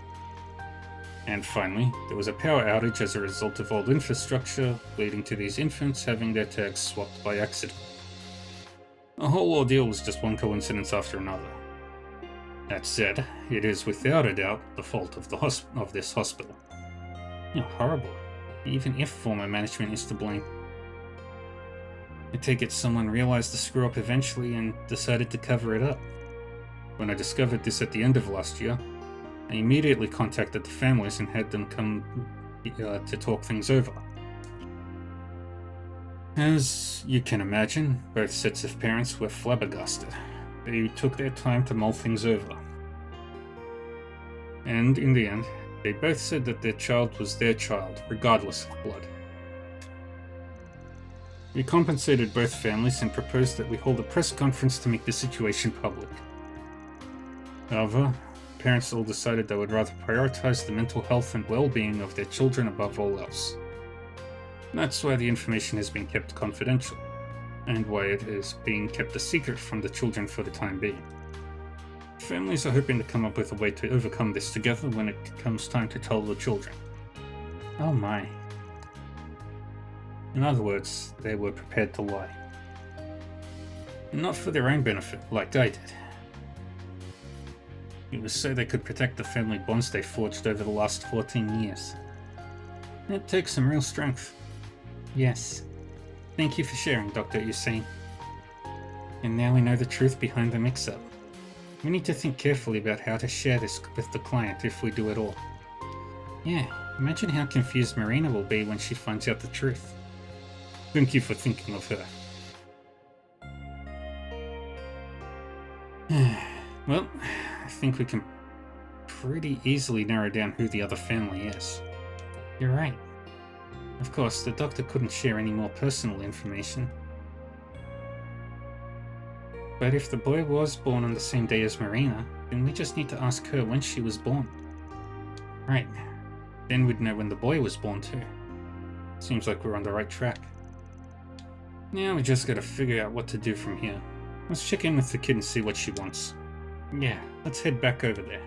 And finally, there was a power outage as a result of old infrastructure, leading to these infants having their tags swapped by accident. The whole ordeal was just one coincidence after another. That said, it is without a doubt the fault of this hospital. Horrible, even if former management is to blame. I take it someone realized the screw-up eventually and decided to cover it up. When I discovered this at the end of last year, I immediately contacted the families and had them come to talk things over. As you can imagine, both sets of parents were flabbergasted. They took their time to mull things over. And in the end, they both said that their child was their child, regardless of blood. We compensated both families and proposed that we hold a press conference to make the situation public. However, parents all decided they would rather prioritize the mental health and well-being of their children above all else. That's why the information has been kept confidential, and why it is being kept a secret from the children for the time being. Families are hoping to come up with a way to overcome this together when it comes time to tell the children. Oh my. In other words, they were prepared to lie. And not for their own benefit, like I did. It was so they could protect the family bonds they forged over the last 14 years. It takes some real strength. Yes. Thank you for sharing, Dr. Hussein. And now we know the truth behind the mix-up. We need to think carefully about how to share this with the client if we do at all. Yeah, imagine how confused Marina will be when she finds out the truth. Thank you for thinking of her. Well, I think we can pretty easily narrow down who the other family is. You're right. Of course, the doctor couldn't share any more personal information. But if the boy was born on the same day as Marina, then we just need to ask her when she was born. Right. Then we'd know when the boy was born too. Seems like we're on the right track. Now we just gotta figure out what to do from here. Let's check in with the kid and see what she wants. Yeah, let's head back over there.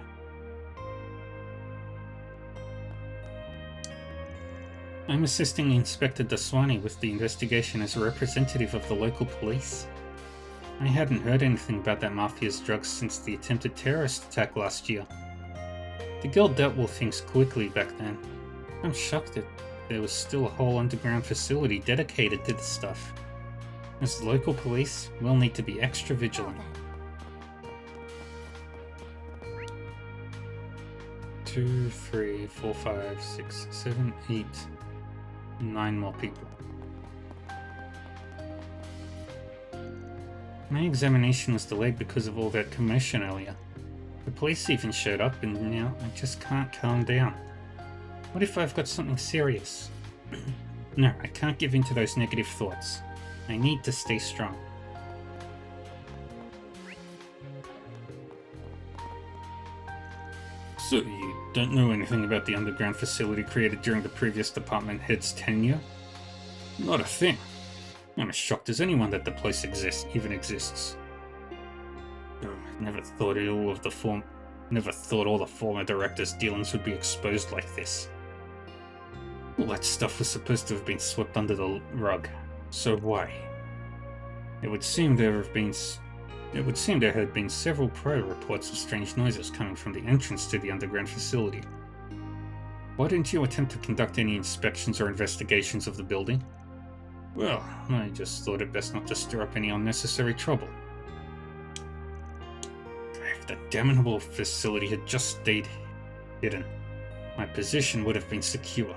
I'm assisting Inspector Daswani with the investigation as a representative of the local police. I hadn't heard anything about that mafia's drugs since the attempted terrorist attack last year. The guild dealt with things quickly back then. I'm shocked that there was still a whole underground facility dedicated to this stuff. As the local police, we'll need to be extra vigilant. 2, 3, 4, 5, 6, 7, 8, 9 more people. My examination was delayed because of all that commotion earlier. The police even showed up and now I just can't calm down. What if I've got something serious? No, I can't give in to those negative thoughts. I need to stay strong. So you don't know anything about the underground facility created during the previous department head's tenure? Not a thing. I'm as shocked as anyone that the place even exists. Never thought all the former directors' dealings would be exposed like this. All that stuff was supposed to have been swept under the rug. So why? It would seem there had been several prior reports of strange noises coming from the entrance to the underground facility. Why didn't you attempt to conduct any inspections or investigations of the building? Well, I just thought it best not to stir up any unnecessary trouble. If the damnable facility had just stayed hidden, my position would have been secure.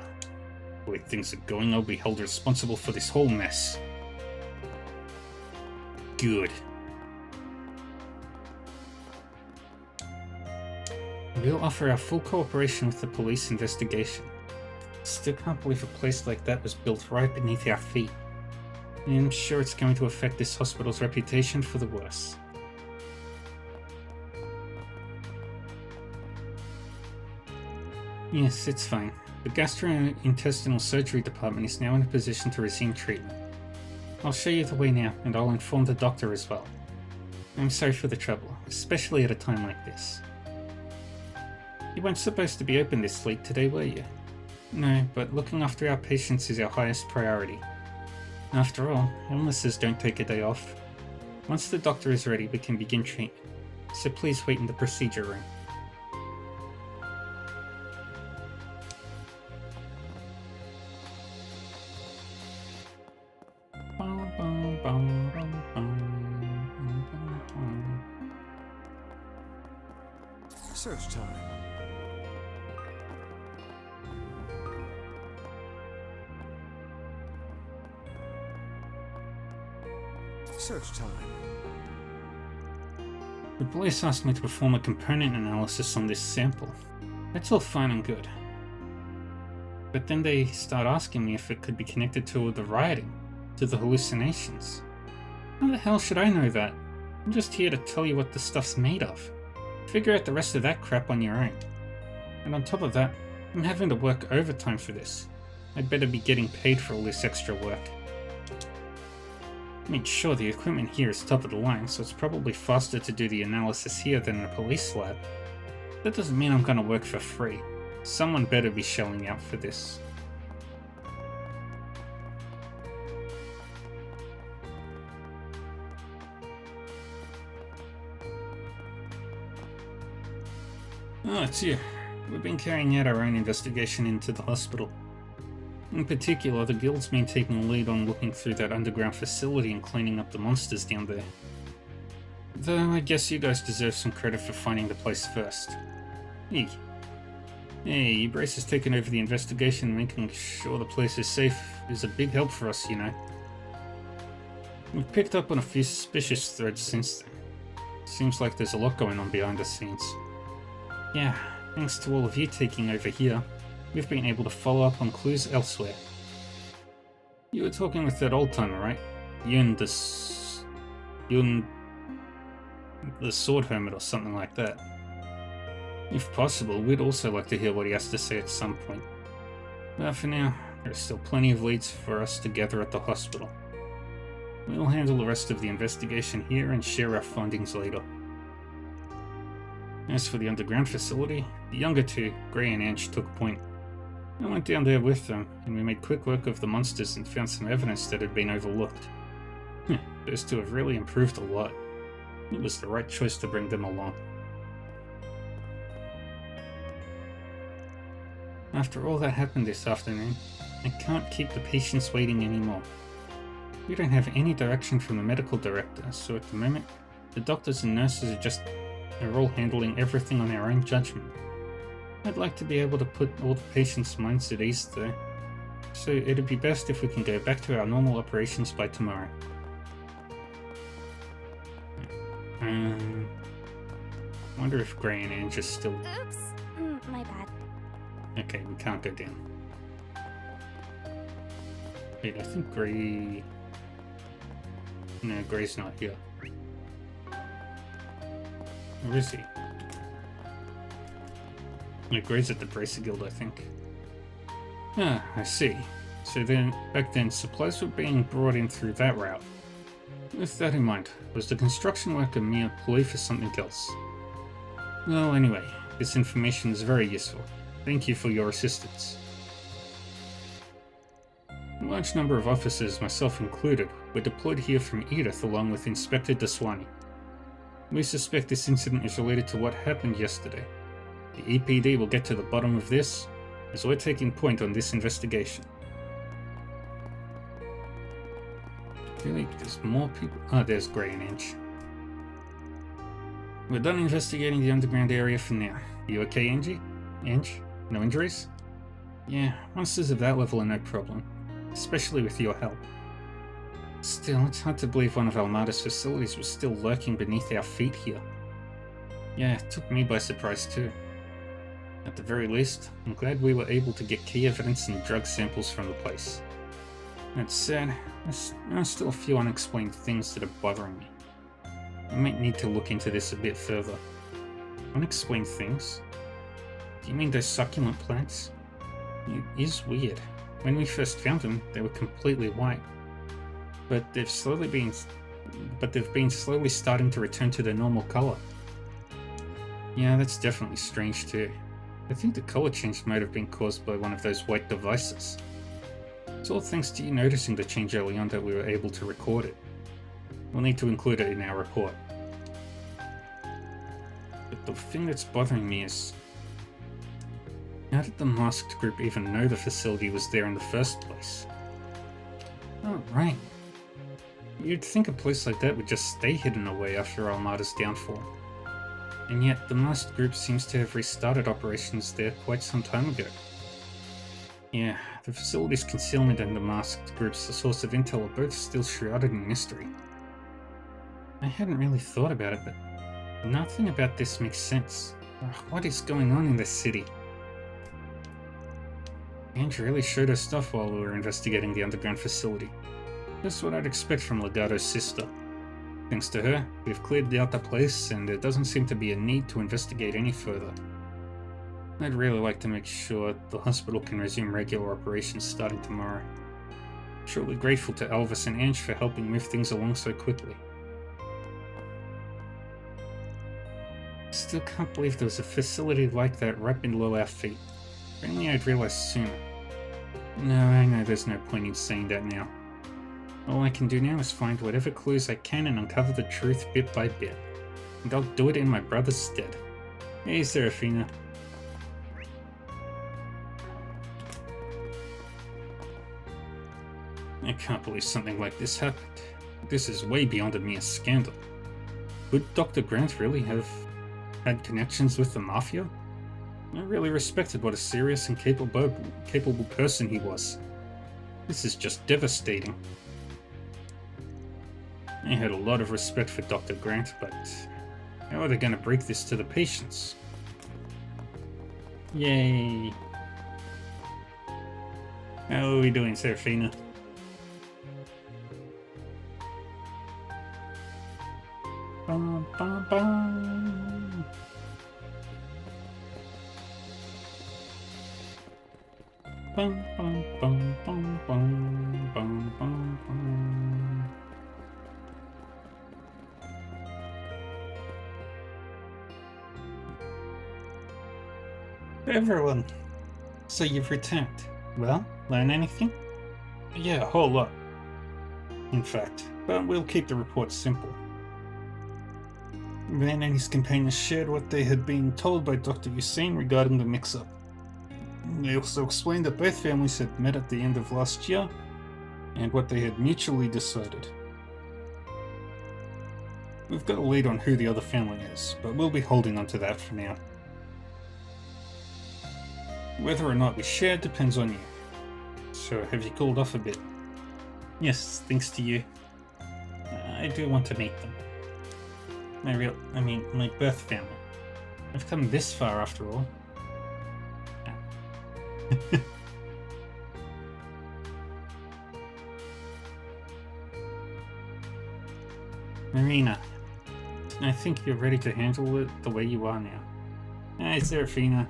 The way things are going, I'll be held responsible for this whole mess. Good. We'll offer our full cooperation with the police investigation. Still can't believe a place like that was built right beneath our feet. I'm sure it's going to affect this hospital's reputation for the worse. Yes, it's fine. The gastrointestinal surgery department is now in a position to resume treatment. I'll show you the way now, and I'll inform the doctor as well. I'm sorry for the trouble, especially at a time like this. You weren't supposed to be open this late today, were you? No, but looking after our patients is our highest priority. After all, illnesses don't take a day off. Once the doctor is ready, we can begin treatment. So please wait in the procedure room. Search time. Search time. The police asked me to perform a component analysis on this sample. That's all fine and good. But then they start asking me if it could be connected to the rioting, to the hallucinations. How the hell should I know that? I'm just here to tell you what the stuff's made of. Figure out the rest of that crap on your own. And on top of that, I'm having to work overtime for this. I'd better be getting paid for all this extra work. I mean, sure, the equipment here is top of the line, so it's probably faster to do the analysis here than in a police lab. That doesn't mean I'm gonna work for free. Someone better be shelling out for this. Oh, it's you. We've been carrying out our own investigation into the hospital. In particular, the Guild's been taking the lead on looking through that underground facility and cleaning up the monsters down there. Though I guess you guys deserve some credit for finding the place first. Hey, Brace has taken over the investigation and making sure the place is safe is a big help for us, you know. We've picked up on a few suspicious threads since then. Seems like there's a lot going on behind the scenes. Yeah, thanks to all of you taking over here, we've been able to follow up on clues elsewhere. You were talking with that old timer, right? Yun the Sword Hermit or something like that. If possible, we'd also like to hear what he has to say at some point. But for now, there are still plenty of leads for us to gather at the hospital. We'll handle the rest of the investigation here and share our findings later. As for the underground facility, the younger two, Gray and Ange, took point. I went down there with them, and we made quick work of the monsters and found some evidence that had been overlooked. Those two have really improved a lot. It was the right choice to bring them along. After all that happened this afternoon, I can't keep the patients waiting anymore. We don't have any direction from the medical director, so at the moment, the doctors and nurses are all handling everything on our own judgment. I'd like to be able to put all the patients' minds at ease though, so it'd be best if we can go back to our normal operations by tomorrow. Wonder if Gray and Ange are still... Oops, my bad. Okay, we can't go down. Wait, I think Gray... No, Gray's not here. Where is he? No, Gray's at the Bracer Guild, I think. Ah, I see. So then, back then, supplies were being brought in through that route. With that in mind, was the construction work a mere ploy for something else? Well, anyway, this information is very useful. Thank you for your assistance. A large number of officers, myself included, were deployed here from Edith along with Inspector Daswani. We suspect this incident is related to what happened yesterday. The EPD will get to the bottom of this, as we're taking point on this investigation. Really, there's more people... Ah, there's Gray and Ange. We're done investigating the underground area for now. You okay, Angie? Ange? No injuries? Yeah, monsters of that level are no problem, especially with your help. Still, it's hard to believe one of Almada's facilities was still lurking beneath our feet here. Yeah, it took me by surprise too. At the very least, I'm glad we were able to get key evidence and drug samples from the place. That said, there are still a few unexplained things that are bothering me. I might need to look into this a bit further. Unexplained things? Do you mean those succulent plants? It is weird. When we first found them, they were completely white. But they've been slowly starting to return to their normal color. Yeah, that's definitely strange too. I think the color change might have been caused by one of those white devices. It's all thanks to you noticing the change early on that we were able to record it. We'll need to include it in our report. But the thing that's bothering me is, how did the masked group even know the facility was there in the first place? Oh, right. You'd think a place like that would just stay hidden away after Armada's downfall. And yet, the masked group seems to have restarted operations there quite some time ago. Yeah, the facility's concealment and the masked group's source of intel are both still shrouded in mystery. I hadn't really thought about it, but nothing about this makes sense. What is going on in this city? Ange really showed her stuff while we were investigating the underground facility. Just what I'd expect from Legato's sister. Thanks to her, we've cleared out the place, and there doesn't seem to be a need to investigate any further. I'd really like to make sure the hospital can resume regular operations starting tomorrow. Truly grateful to Elvis and Ange for helping move things along so quickly. Still can't believe there was a facility like that right below our feet. If only I'd realized sooner. No, I know there's no point in saying that now. All I can do now is find whatever clues I can and uncover the truth bit by bit. And I'll do it in my brother's stead. Hey, Seraphina. I can't believe something like this happened. This is way beyond a mere scandal. Could Dr. Grant really have had connections with the Mafia? I really respected what a serious and capable person he was. This is just devastating. I had a lot of respect for Dr. Grant, but how are they going to break this to the patients? Yay! How are we doing, Seraphina? Bum, bum, bum. Bum, bum, bum, bum, bum, bum, bum, bum. Everyone, so you've returned. Well, learn anything? Yeah, a whole lot. In fact, but we'll keep the report simple. Van and his companions shared what they had been told by Dr. Hussein regarding the mix-up. They also explained that both families had met at the end of last year, and what they had mutually decided. We've got a lead on who the other family is, but we'll be holding on to that for now. Whether or not we share depends on you. So have you cooled off a bit? Yes, thanks to you. I do want to meet them. My birth family. I've come this far after all. Marina, I think you're ready to handle it the way you are now. Hey, Seraphina.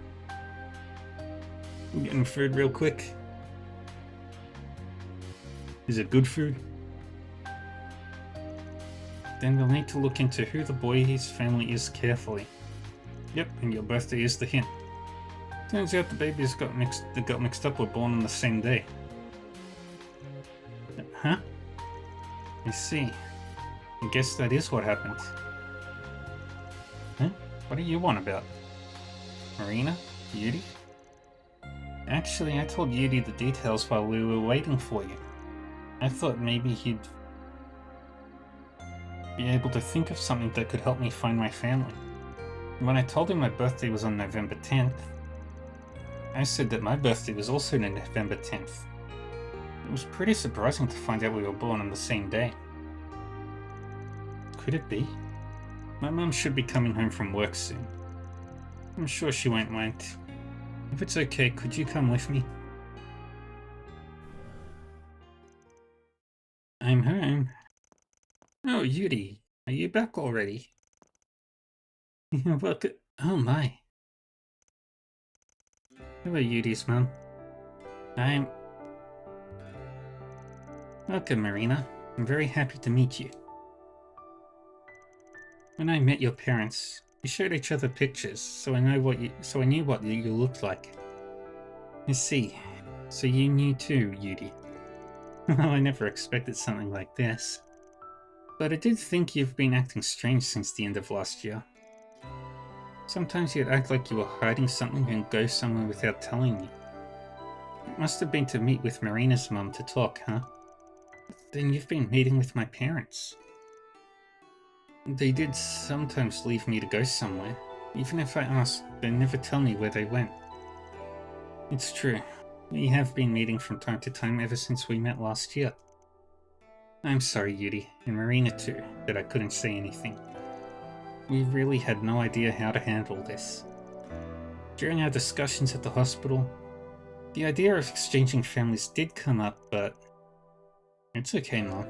I'm getting food real quick. Is it good food? Then we'll need to look into who the boy's family is carefully. Yep, and your birthday is the hint. Turns out the babies got mixed up were born on the same day. Huh? I see. I guess that is what happened. Huh? What do you want about? Marina? Yudi? Actually, I told Yudi the details while we were waiting for you. I thought maybe he'd be able to think of something that could help me find my family. When I told him my birthday was on November 10th, I said that my birthday was also on November 10th. It was pretty surprising to find out we were born on the same day. Could it be? My mum should be coming home from work soon. I'm sure she won't mind. If it's okay, could you come with me? I'm home. Oh, Yudi, are you back already? Welcome. Oh my. Hello, Yudi's mum. Welcome, Marina. I'm very happy to meet you. When I met your parents, We showed each other pictures, so I knew what you looked like. I see. So you knew too, Yuri. Well, I never expected something like this. But I did think you've been acting strange since the end of last year. Sometimes you'd act like you were hiding something and go somewhere without telling me. It must have been to meet with Marina's mum to talk, huh? Then you've been meeting with my parents. They did sometimes leave me to go somewhere. Even if I asked, they never tell me where they went. It's true. We have been meeting from time to time ever since we met last year. I'm sorry, Yuri, and Marina too, that I couldn't say anything. We really had no idea how to handle this. During our discussions at the hospital, the idea of exchanging families did come up, but it's okay, Mom.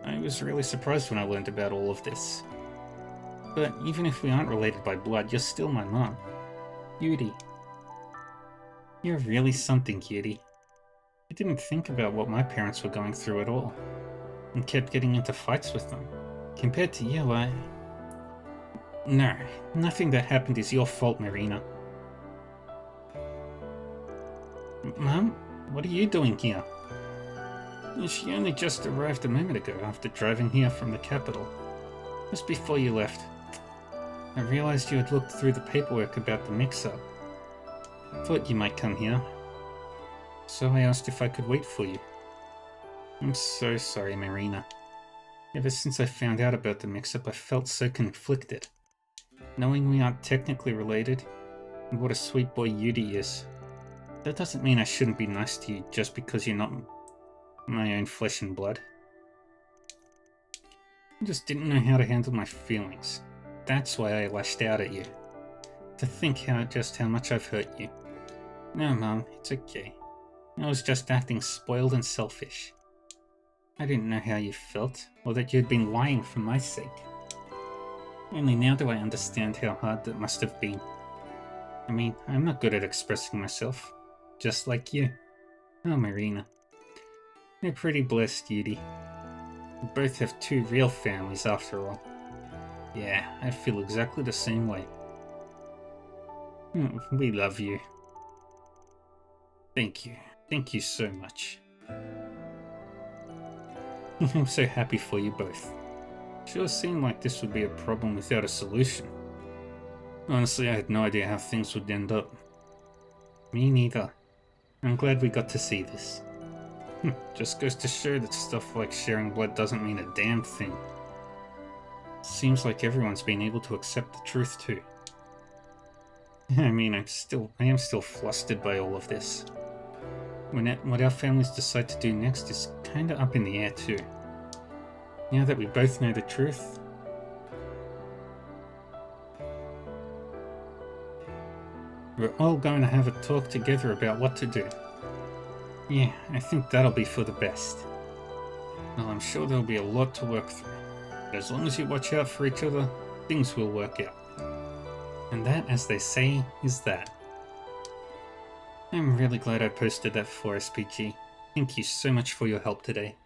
I was really surprised when I learned about all of this. But even if we aren't related by blood, you're still my mom. Yuri. You're really something, Yuri. I didn't think about what my parents were going through at all, and kept getting into fights with them. Compared to you, No, nothing that happened is your fault, Marina. Mom, what are you doing here? She only just arrived a moment ago after driving here from the capital. Just before you left, I realized you had looked through the paperwork about the mix-up. Thought you might come here, so I asked if I could wait for you. I'm so sorry, Marina. Ever since I found out about the mix-up, I felt so conflicted. Knowing we aren't technically related, and what a sweet boy Yuri is, that doesn't mean I shouldn't be nice to you just because you're not my own flesh and blood. I just didn't know how to handle my feelings. That's why I lashed out at you. To think just how much I've hurt you. No, Mom, it's okay. I was just acting spoiled and selfish. I didn't know how you felt, or that you'd been lying for my sake. Only now do I understand how hard that must have been. I mean, I'm not good at expressing myself. Just like you. Oh, Marina. You're pretty blessed, Yuri. We both have two real families after all. Yeah, I feel exactly the same way. We love you. Thank you. Thank you so much. I'm so happy for you both. Sure seemed like this would be a problem without a solution. Honestly, I had no idea how things would end up. Me neither. I'm glad we got to see this. Just goes to show that stuff like sharing blood doesn't mean a damn thing. Seems like everyone's been able to accept the truth too. I mean, I am still flustered by all of this. What our families decide to do next is kinda up in the air too. Now that we both know the truth, we're all going to have a talk together about what to do. Yeah, I think that'll be for the best. Well, I'm sure there'll be a lot to work through, but as long as you watch out for each other, things will work out. And that, as they say, is that. I'm really glad I posted that for SPG. Thank you so much for your help today.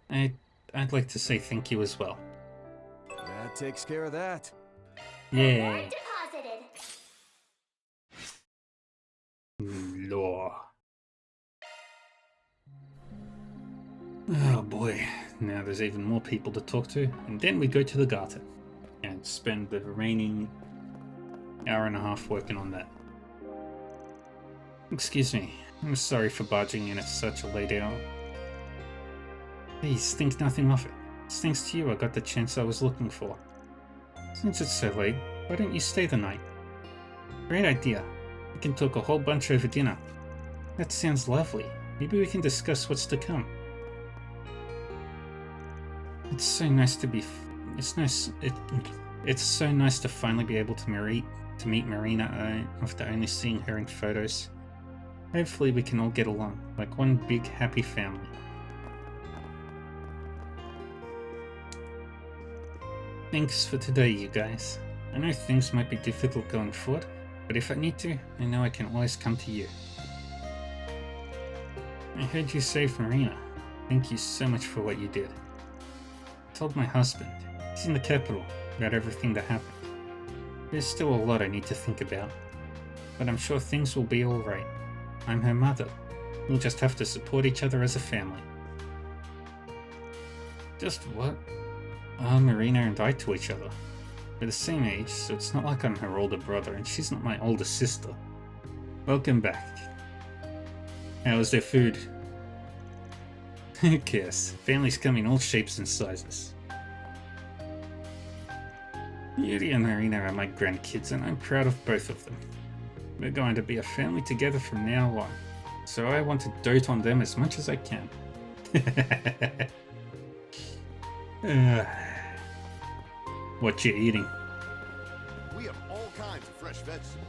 I'd like to say thank you as well. That takes care of that. Yay! Deposited. Law. Oh boy, now there's even more people to talk to, and then we go to the garden and spend the remaining hour and a half working on that. Excuse me, I'm sorry for barging in at such a late hour. Please, think nothing of it. It's thanks to you I got the chance I was looking for. Since it's so late, why don't you stay the night? Great idea. We can talk a whole bunch over dinner. That sounds lovely. Maybe we can discuss what's to come. It's so nice to be. It's so nice to finally be able to meet Marina after only seeing her in photos. Hopefully we can all get along, like one big happy family. Thanks for today, you guys. I know things might be difficult going forward, but if I need to, I know I can always come to you. I heard you save Marina. Thank you so much for what you did. I told my husband. He's in the capital. about everything that happened. There's still a lot I need to think about, but I'm sure things will be alright. I'm her mother. We'll just have to support each other as a family. Just what? Marina and I to each other. We're the same age, so it's not like I'm her older brother, and she's not my older sister. Welcome back. How was their food? Who cares? Families come in all shapes and sizes. Yuri and Marina are my grandkids, and I'm proud of both of them. We're going to be a family together from now on, so I want to dote on them as much as I can. What you eating? We have all kinds of fresh vegetables.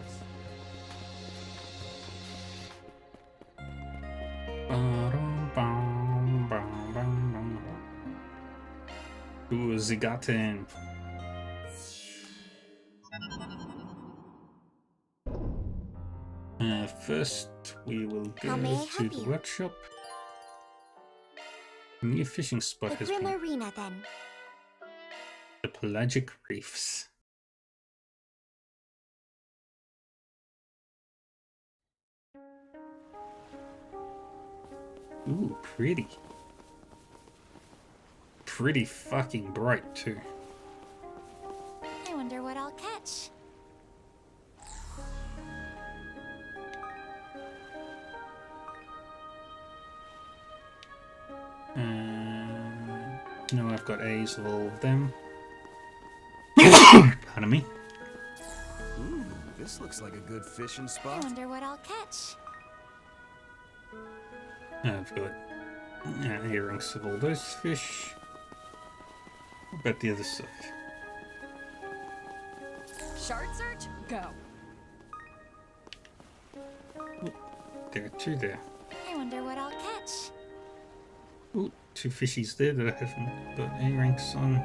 Ooh, Zigaten. First, we will go How may I to help the you? workshop. A new fishing spot The has Grim been. Arena, then. The Pelagic Reefs. Ooh, pretty. Pretty fucking bright, too. I wonder what I'll catch. No, I've got A's of all of them. Pardon me. Ooh, this looks like a good fishing I spot. wonder what I'll catch. I've got earrings of all those fish. What about the other side? Shard search? Go. There are two there. I wonder what I'll catch. Ooh, two fishies there that I haven't got A-ranks on.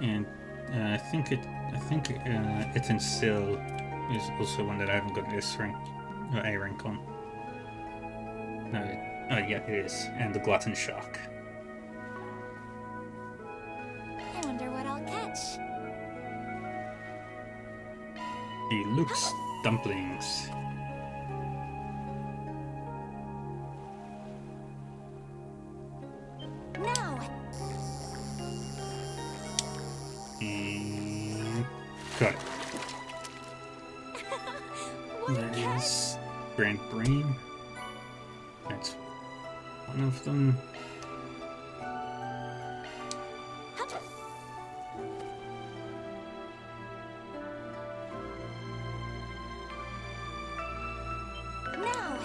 And I think Etensil is also one that I haven't got S-rank or A-rank on. No, oh yeah, it is. And the Glutton Shark. I wonder what I'll catch. Deluxe dumplings. Now! And got it. What a There catch! is Grand Brain. That's one of them. Now!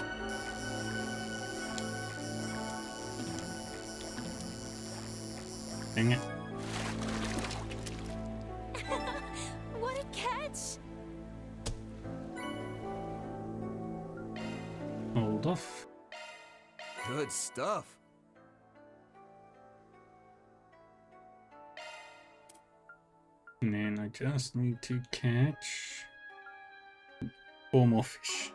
Dang it. What a catch! Hold off. Good stuff. And then I just need to catch 4 more fish.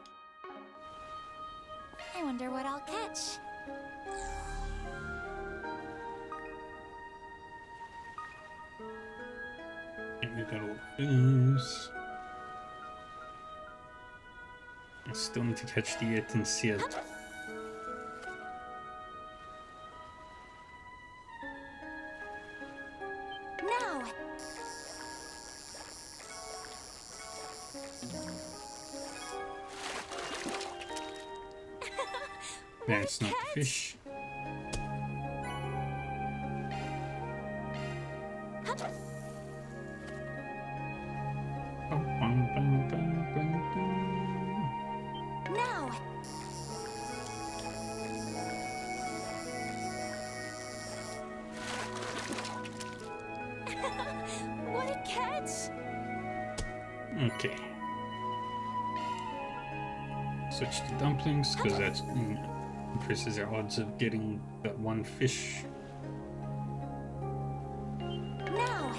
I wonder what I'll catch. And we got all those. I still need to catch the Etensil. Now! That's not the fish. Now! What a catch! Okay. Switch to dumplings because that increases our odds of getting that one fish. Now!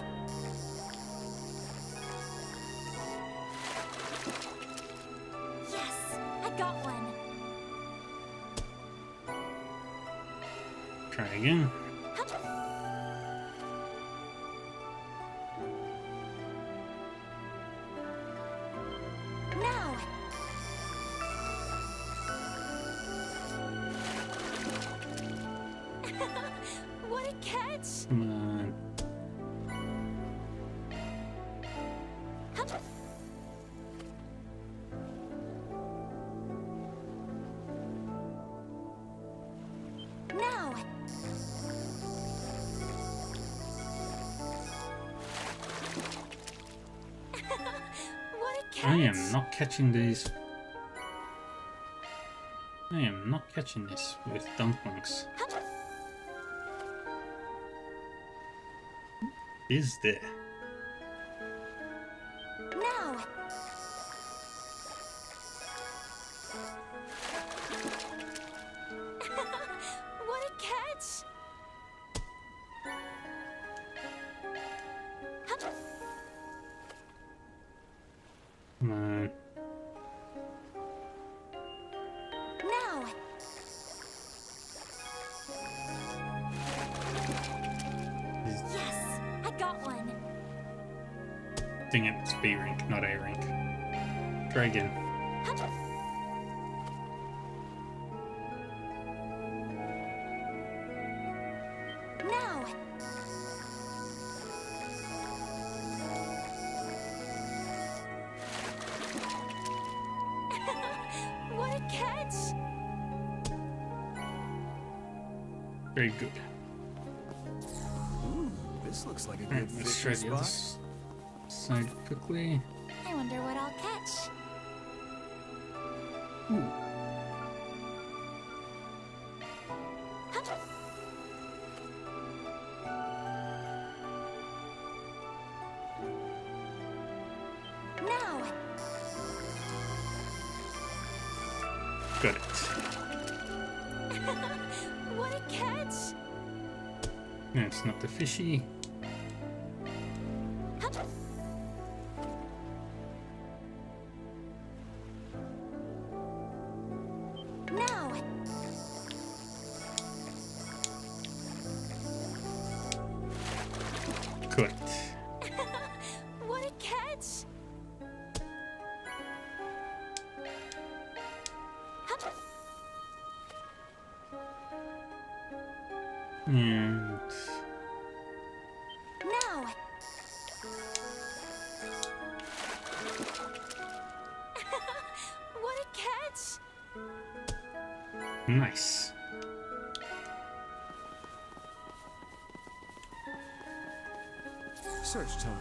Yes! I got one! Try again. catch? Come on. Now! What a catch! I am not catching these. I am not catching this with dumplings. Is there? Now! What a catch! Come on. Now! Yes! I got one! Dang it, it's B rank, not A rank. Try again. Now! What a catch! Very good. Ooh, this looks like a Alright, good let's try fishing the other spot. side quickly. I wonder what I'll catch. Ooh. Now! Got it. What a catch! No, it's not the fishy. Now! Got it. What a catch! And Now! What a catch! nice. Search time.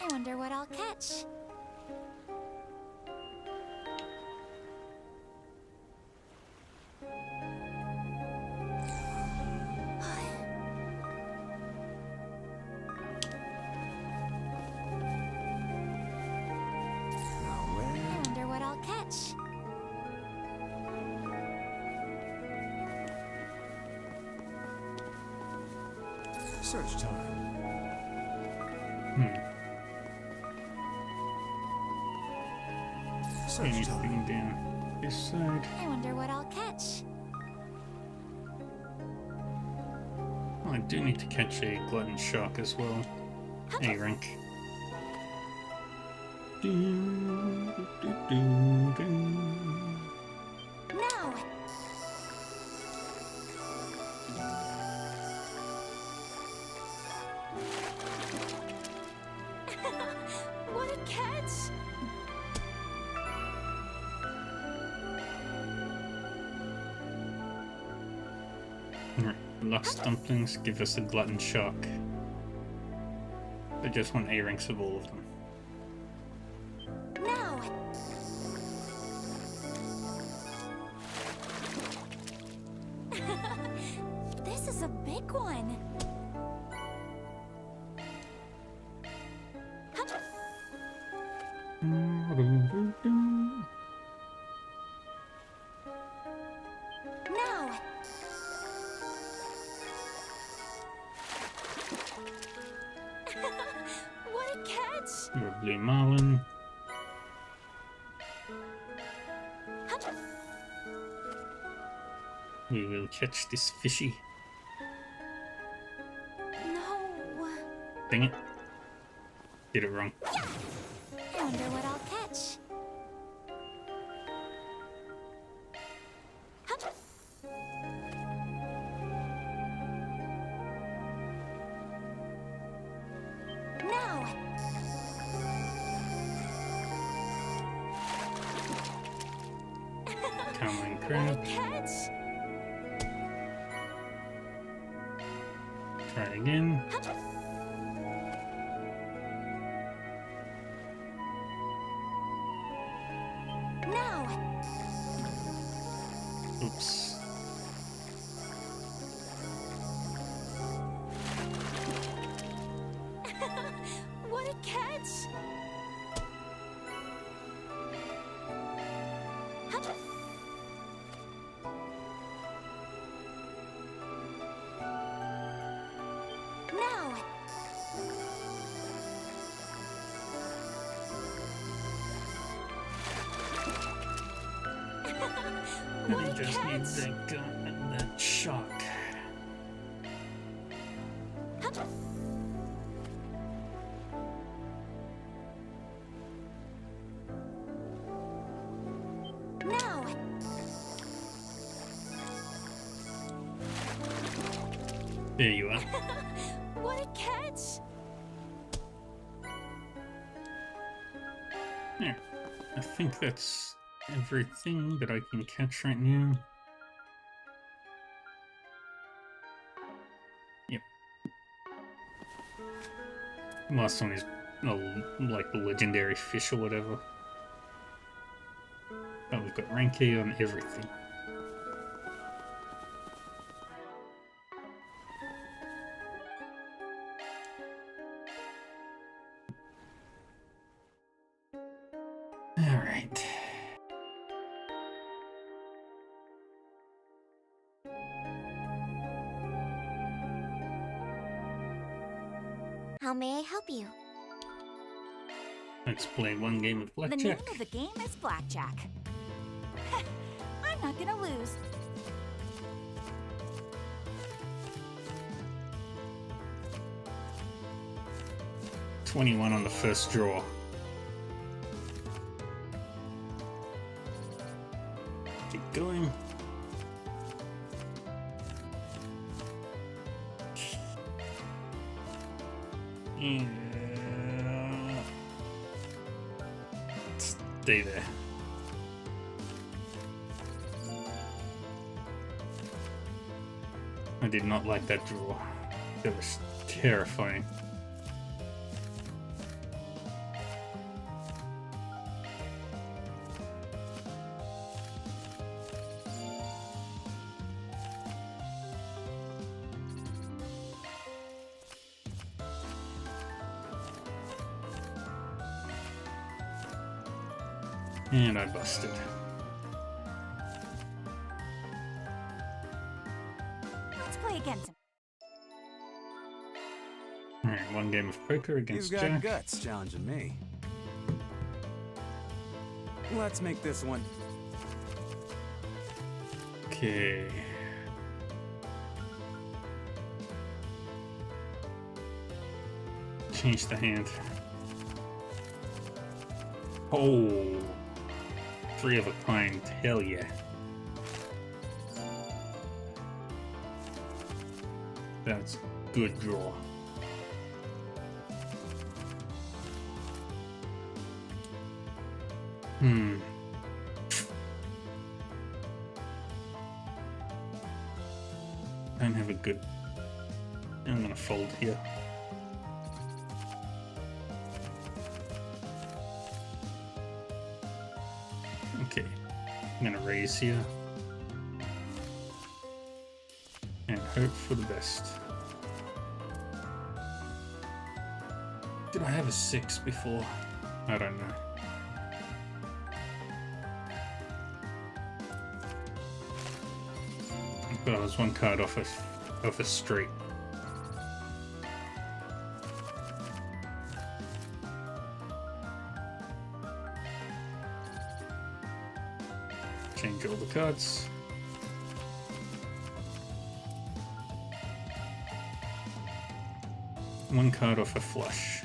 I wonder what I'll catch. Now I where? wonder what I'll catch. Search time. Search time. Anything down this side? I wonder what I'll catch. Oh, I do need to catch a glutton shark as well. A rank. Do, do, do, do, do. Now! What a catch! Alright, Lux dumplings give us a glutton shark. I just want A ranks of all of them. Now! This is a big one. Now! What a catch! You're a blue marlin. We will catch this fishy. No! Dang it. Did it wrong. I wonder what I'll catch. crap. Catch! Try again. Now! Oops. What a catch! Now! And he just needs that gun and that shock. Now! There you are. What a catch! Yeah, I think that's everything that I can catch right now. Yep. Last one is like the legendary fish or whatever. Oh, we've got rank A on everything. Alright. How may I help you? Let's play one game of The name blackjack. of the game is Blackjack. I'm not gonna lose. $21 on the first draw. Keep going. Yeah. Stay there. I did not like that draw. That was terrifying. And I busted. Let's play again. Alright, one game of poker against You've got Jack. guts challenging me. Let's make this one. Okay. Change the hand. Oh, 3 of a kind. Hell yeah. That's good draw. Don't have a good... I'm gonna fold here. Okay, I'm gonna raise here. And hope for the best. Did I have a 6 before? I don't know. But I was one card off a straight. Change all the cards. One card off a flush.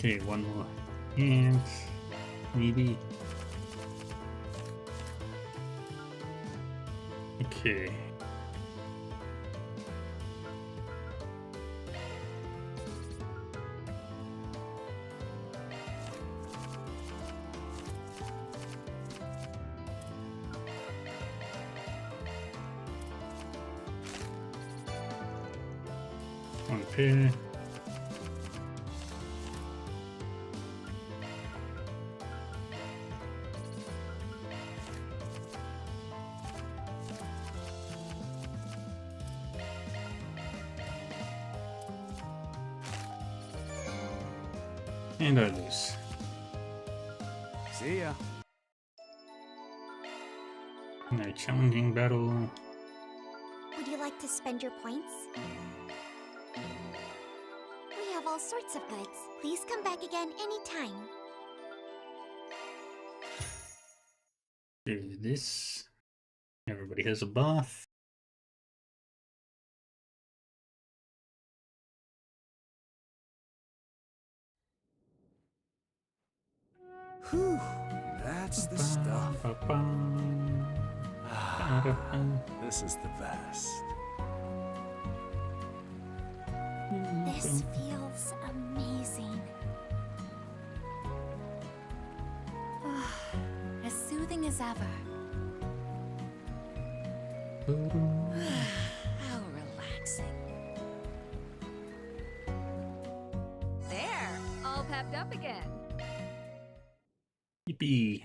Okay, one more. And maybe. Okay. One pair. And I lose. See ya. No challenging battle. Would you like to spend your points? We have all sorts of goods. Please come back again anytime. Do this. Everybody has a bath. Whew, that's the stuff. This is the best. This feels amazing. As soothing as ever. How relaxing. There, all pepped up again. Yippee.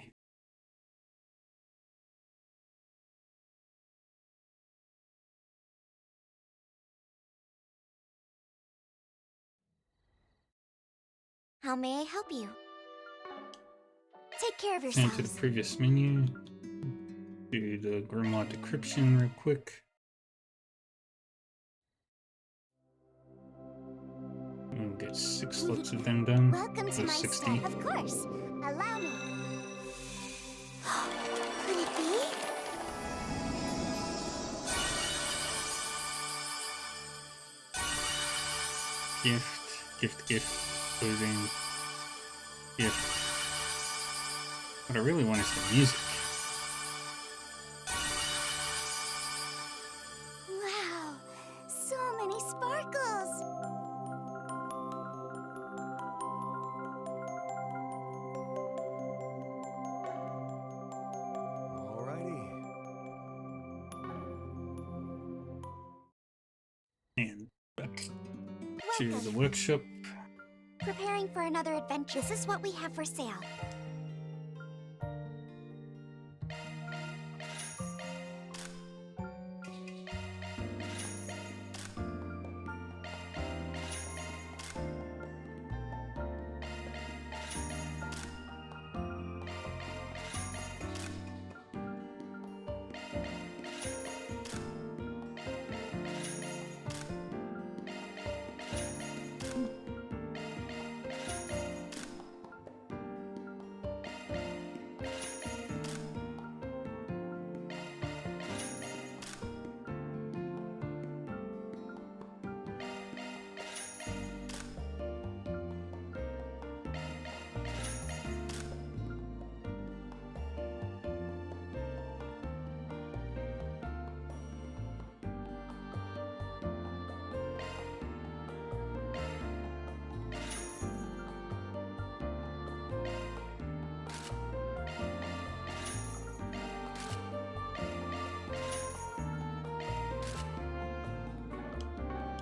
How may I help you? Take care of And to the yourselves. previous menu. Do the Grimoire decryption real quick. We'll get 6 slots of them done. Welcome to So my 60. study. Of course. Allow me. Could it be? Gift, clothing, gift. What I really want is the music. Wow, so many sparkles. Alrighty. And back to Welcome. the workshop. Preparing for another adventure. This is what we have for sale.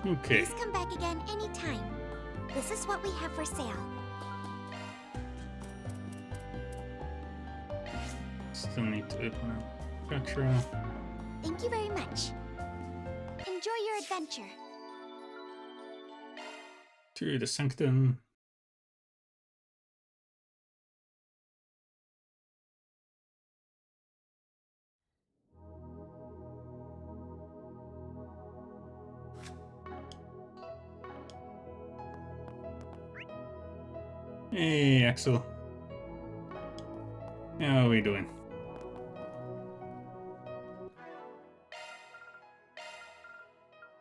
Okay. Please come back again anytime. This is what we have for sale. Still need to open up Petra. Thank you very much. Enjoy your adventure. To the Sanctum. Hey, Axel. How are we doing?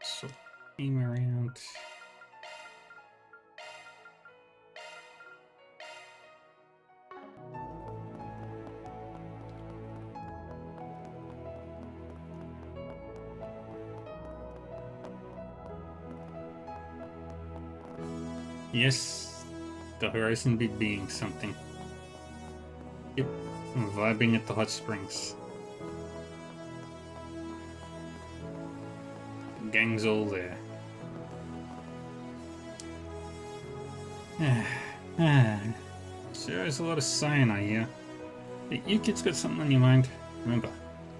So, aim around. Yes, the horizon be being something. Yep, I'm vibing at the hot springs. The gang's all there. Sure is a lot of cyanide here. Hey, you kids got something on your mind? Remember,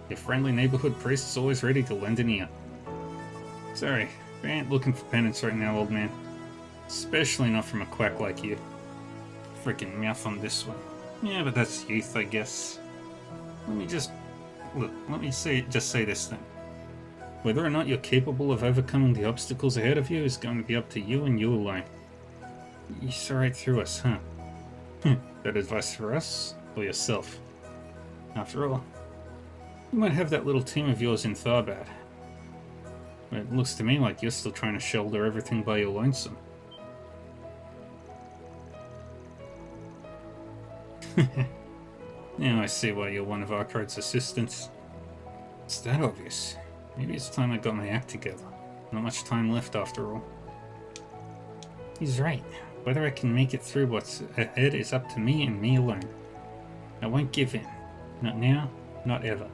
your friendly neighborhood priest's always ready to lend an ear. Sorry, we ain't looking for penance right now, old man. Especially not from a quack like you. Freaking mouth on this one. Yeah, but that's youth, I guess. Let me just say this then. Whether or not you're capable of overcoming the obstacles ahead of you is going to be up to you and you alone. You saw right through us, huh? That advice for us or yourself? After all, you might have that little team of yours in Tharbad. But it looks to me like you're still trying to shoulder everything by your lonesome. Now I see why you're one of Arkwright's assistants. It's that obvious. Maybe it's time I got my act together. Not much time left after all. He's right. Whether I can make it through what's ahead is up to me and me alone. I won't give in. Not now, not ever.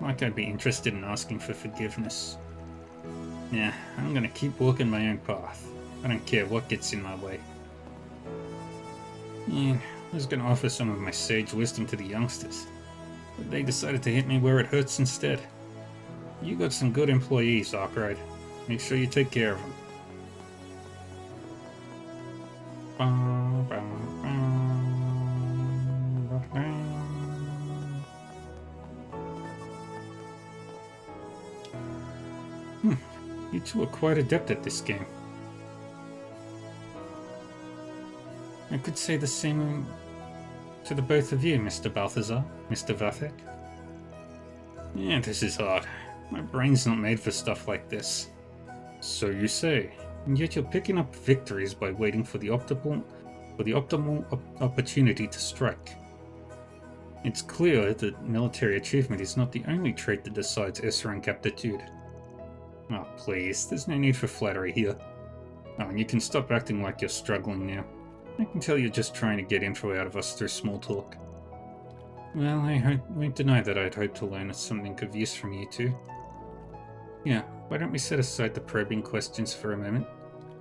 Like I'd be interested in asking for forgiveness. Yeah, I'm gonna keep walking my own path. I don't care what gets in my way. Yeah, I was gonna offer some of my sage wisdom to the youngsters, but they decided to hit me where it hurts instead. You got some good employees, Arkwright. Make sure you take care of them. You two are quite adept at this game. I could say the same to the both of you, Mr. Balthazar, Mr. Vathek. Yeah, this is hard. My brain's not made for stuff like this. So you say, and yet you're picking up victories by waiting for the optimal opportunity to strike. It's clear that military achievement is not the only trait that decides S-rank aptitude. Oh please, there's no need for flattery here. Oh, and you can stop acting like you're struggling now. I can tell you're just trying to get info out of us through small talk. Well, I won't deny that I'd hoped to learn something of use from you two. Yeah, why don't we set aside the probing questions for a moment,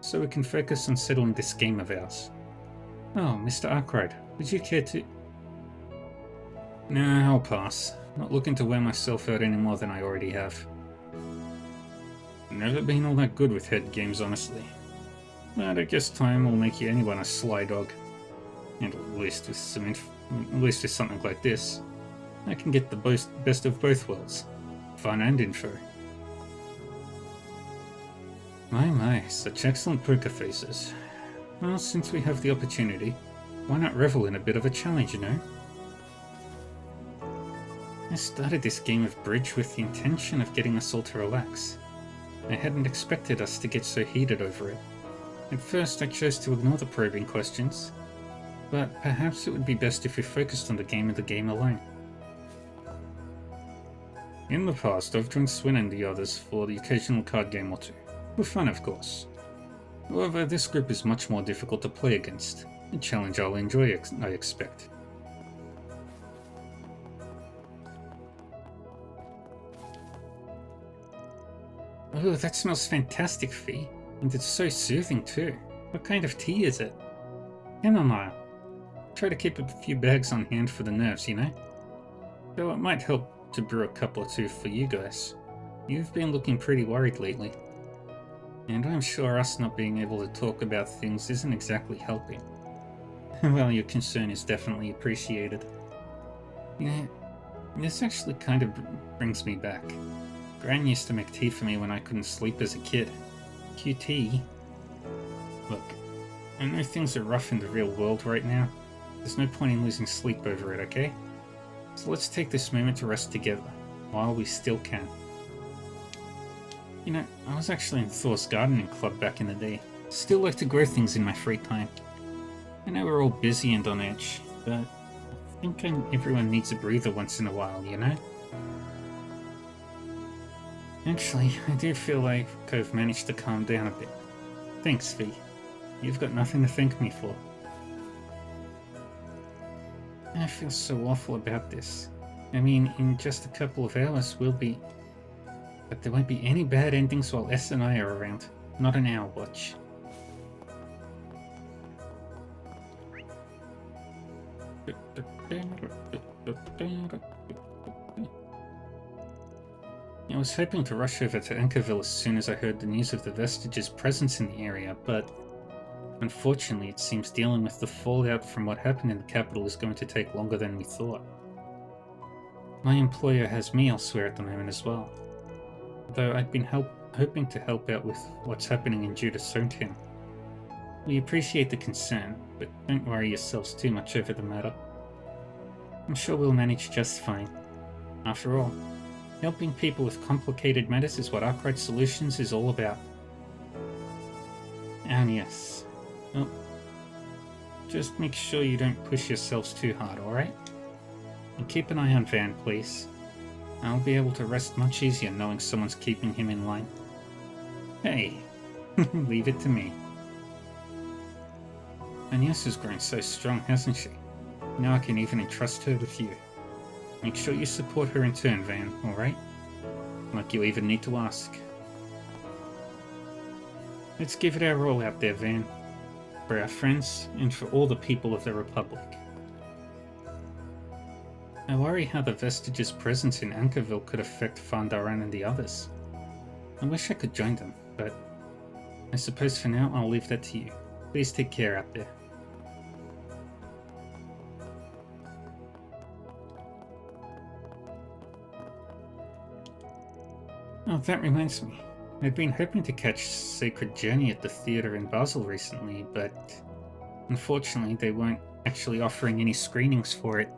so we can focus on settling this game of ours. Oh, Mr. Arkwright, would you care to... Nah, I'll pass. Not looking to wear myself out any more than I already have. Never been all that good with head games, honestly. But I guess time will make you anyone a sly dog. And at least with something like this, I can get the best of both worlds. Fun and info. My, such excellent poker faces. Well, since we have the opportunity, why not revel in a bit of a challenge, you know? I started this game of bridge with the intention of getting us all to relax. I hadn't expected us to get so heated over it. At first I chose to ignore the probing questions, but perhaps it would be best if we focused on the game of the game alone. In the past, I've joined Swin and the others for the occasional card game or two. For fun, of course. However, this group is much more difficult to play against. A challenge I'll enjoy, I expect. Oh, that smells fantastic, Fee. And it's so soothing too. What kind of tea is it? Chamomile. Try to keep a few bags on hand for the nerves, you know? Though it might help to brew a cup or two for you guys. You've been looking pretty worried lately. And I'm sure us not being able to talk about things isn't exactly helping. Well, your concern is definitely appreciated. Yeah, this actually kind of brings me back. Gran used to make tea for me when I couldn't sleep as a kid. QT. Look, I know things are rough in the real world right now. There's no point in losing sleep over it, okay? So let's take this moment to rest together, while we still can. You know, I was actually in Thor's gardening club back in the day. Still like to grow things in my free time. I know we're all busy and on edge, but I think everyone needs a breather once in a while, you know? Actually, I do feel like I've managed to calm down a bit. Thanks, V. You've got nothing to thank me for. I feel so awful about this. I mean, in just a couple of hours we'll be... But there won't be any bad endings while S and I are around. Not on our watch. I was hoping to rush over to Ankerville as soon as I heard the news of the Vestige's presence in the area, but unfortunately it seems dealing with the fallout from what happened in the capital is going to take longer than we thought. My employer has me elsewhere at the moment as well, though I'd been hoping to help out with what's happening in Judith's hometown. We appreciate the concern, but don't worry yourselves too much over the matter. I'm sure we'll manage just fine. After all, helping people with complicated matters is what Arkwright Solutions is all about. And yes, well, just make sure you don't push yourselves too hard, alright? And keep an eye on Van, please. I'll be able to rest much easier knowing someone's keeping him in line. Hey, leave it to me. Agnes grown so strong, hasn't she? Now I can even entrust her with you. Make sure you support her in turn, Van, alright? Like you even need to ask. Let's give it our all out there, Van. For our friends, and for all the people of the Republic. I worry how the Vestige's presence in Ankerville could affect Fandaran and the others. I wish I could join them, but I suppose for now I'll leave that to you. Please take care out there. Oh, that reminds me. I'd been hoping to catch Sacred Journey at the theatre in Basel recently, but unfortunately they weren't actually offering any screenings for it.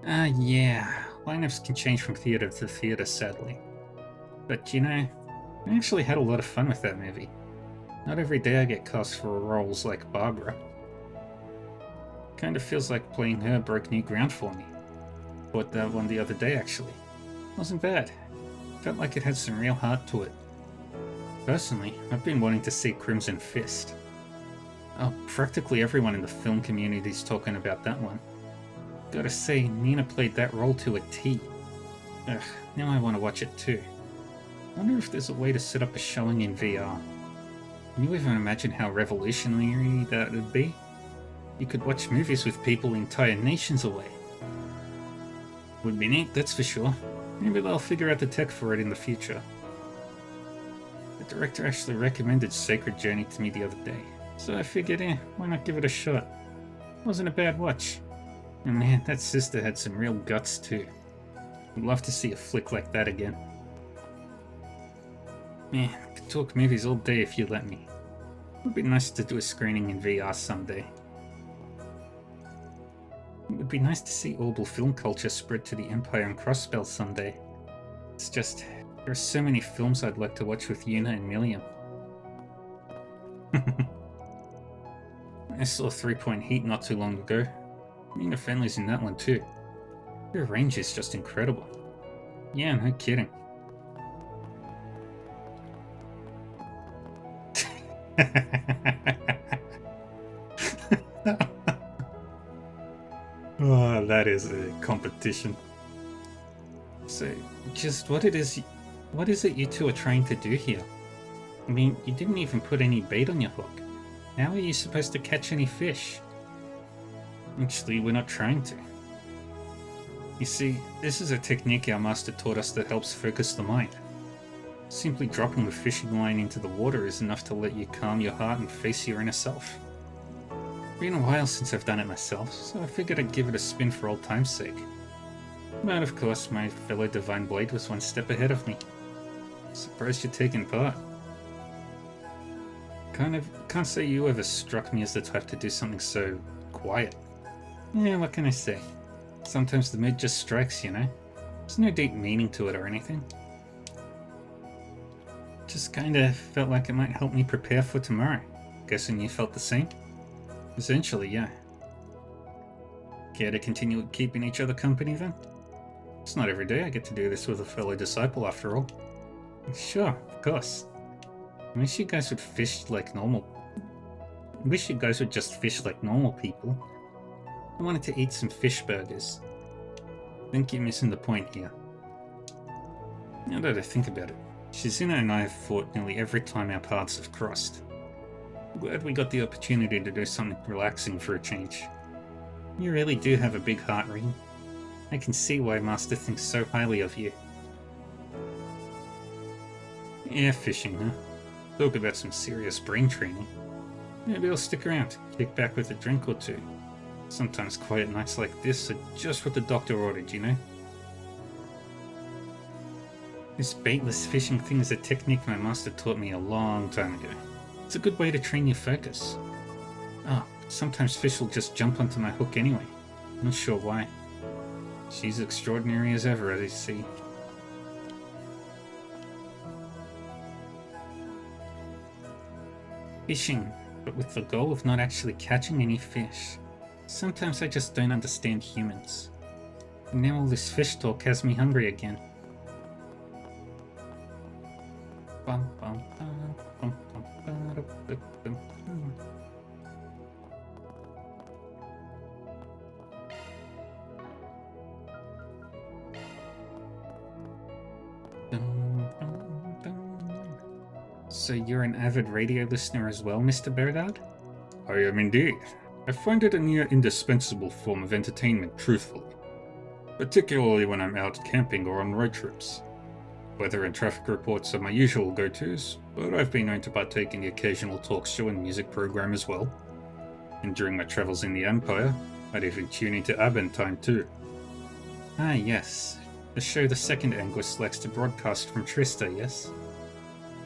Yeah, lineups can change from theatre to theatre, sadly. But you know, I actually had a lot of fun with that movie. Not every day I get cast for roles like Barbara. Kinda feels like playing her broke new ground for me. Bought that one the other day, actually. Wasn't bad. Felt like it had some real heart to it. Personally, I've been wanting to see Crimson Fist. Oh, practically everyone in the film community is talking about that one. Gotta say, Nina played that role to a T. Ugh, now I want to watch it too. Wonder if there's a way to set up a showing in VR. Can you even imagine how revolutionary that would be? You could watch movies with people entire nations away. Would be neat, that's for sure. Maybe they'll figure out the tech for it in the future. The director actually recommended Sacred Journey to me the other day, so I figured, why not give it a shot? Wasn't a bad watch. And man, that sister had some real guts too. I'd love to see a flick like that again. Man, I could talk movies all day if you let me. It would be nice to do a screening in VR someday. It would be nice to see Orbital film culture spread to the Empire and Crossbell someday. It's just, there are so many films I'd like to watch with Yuna and Milliam. I saw 3 Point Heat not too long ago. Nina Fenley's in that one too. Her range is just incredible. Yeah, no kidding. Oh, that is a competition. So, just what is it you two are trying to do here? I mean, you didn't even put any bait on your hook. How are you supposed to catch any fish? Actually, we're not trying to. You see, this is a technique our master taught us that helps focus the mind. Simply dropping the fishing line into the water is enough to let you calm your heart and face your inner self. Been a while since I've done it myself, so I figured I'd give it a spin for old time's sake. But of course, my fellow Divine Blade was one step ahead of me. Surprised you're taking part. Can't say you ever struck me as the type to do something so quiet. Yeah, what can I say? Sometimes the mood just strikes, you know? There's no deep meaning to it or anything. Just kinda felt like it might help me prepare for tomorrow. Guessing you felt the same? Essentially, yeah. Care to continue keeping each other company then? It's not every day I get to do this with a fellow disciple after all. Sure, of course. I wish you guys would fish like normal. I wish you guys would just fish like normal people. I wanted to eat some fish burgers. I think you're missing the point here. Now that I think about it, Shizuna and I have fought nearly every time our paths have crossed. I'm glad we got the opportunity to do something relaxing for a change. You really do have a big heart, Ring. I can see why Master thinks so highly of you. Yeah, fishing, huh? Talk about some serious brain training. Maybe I'll stick around, kick back with a drink or two. Sometimes quiet nights like this are just what the doctor ordered, you know? This baitless fishing thing is a technique my master taught me a long time ago. It's a good way to train your focus. Oh, sometimes fish will just jump onto my hook anyway. Not sure why. She's extraordinary as ever, as you see. Fishing, but with the goal of not actually catching any fish. Sometimes I just don't understand humans. And now all this fish talk has me hungry again. Bum, bum, bum, bum, bum, bum, bum, bum, bum. So you're an avid radio listener as well, Mr. Bergard? I am indeed. I find it a near indispensable form of entertainment, truthfully. Particularly when I'm out camping or on road trips. Weather and traffic reports are my usual go-tos, but I've been known to partake in the occasional talk show and music program as well. And during my travels in the Empire, I'd even tune into Abentime too. Ah yes, the show the second Anguist likes to broadcast from Trista, yes?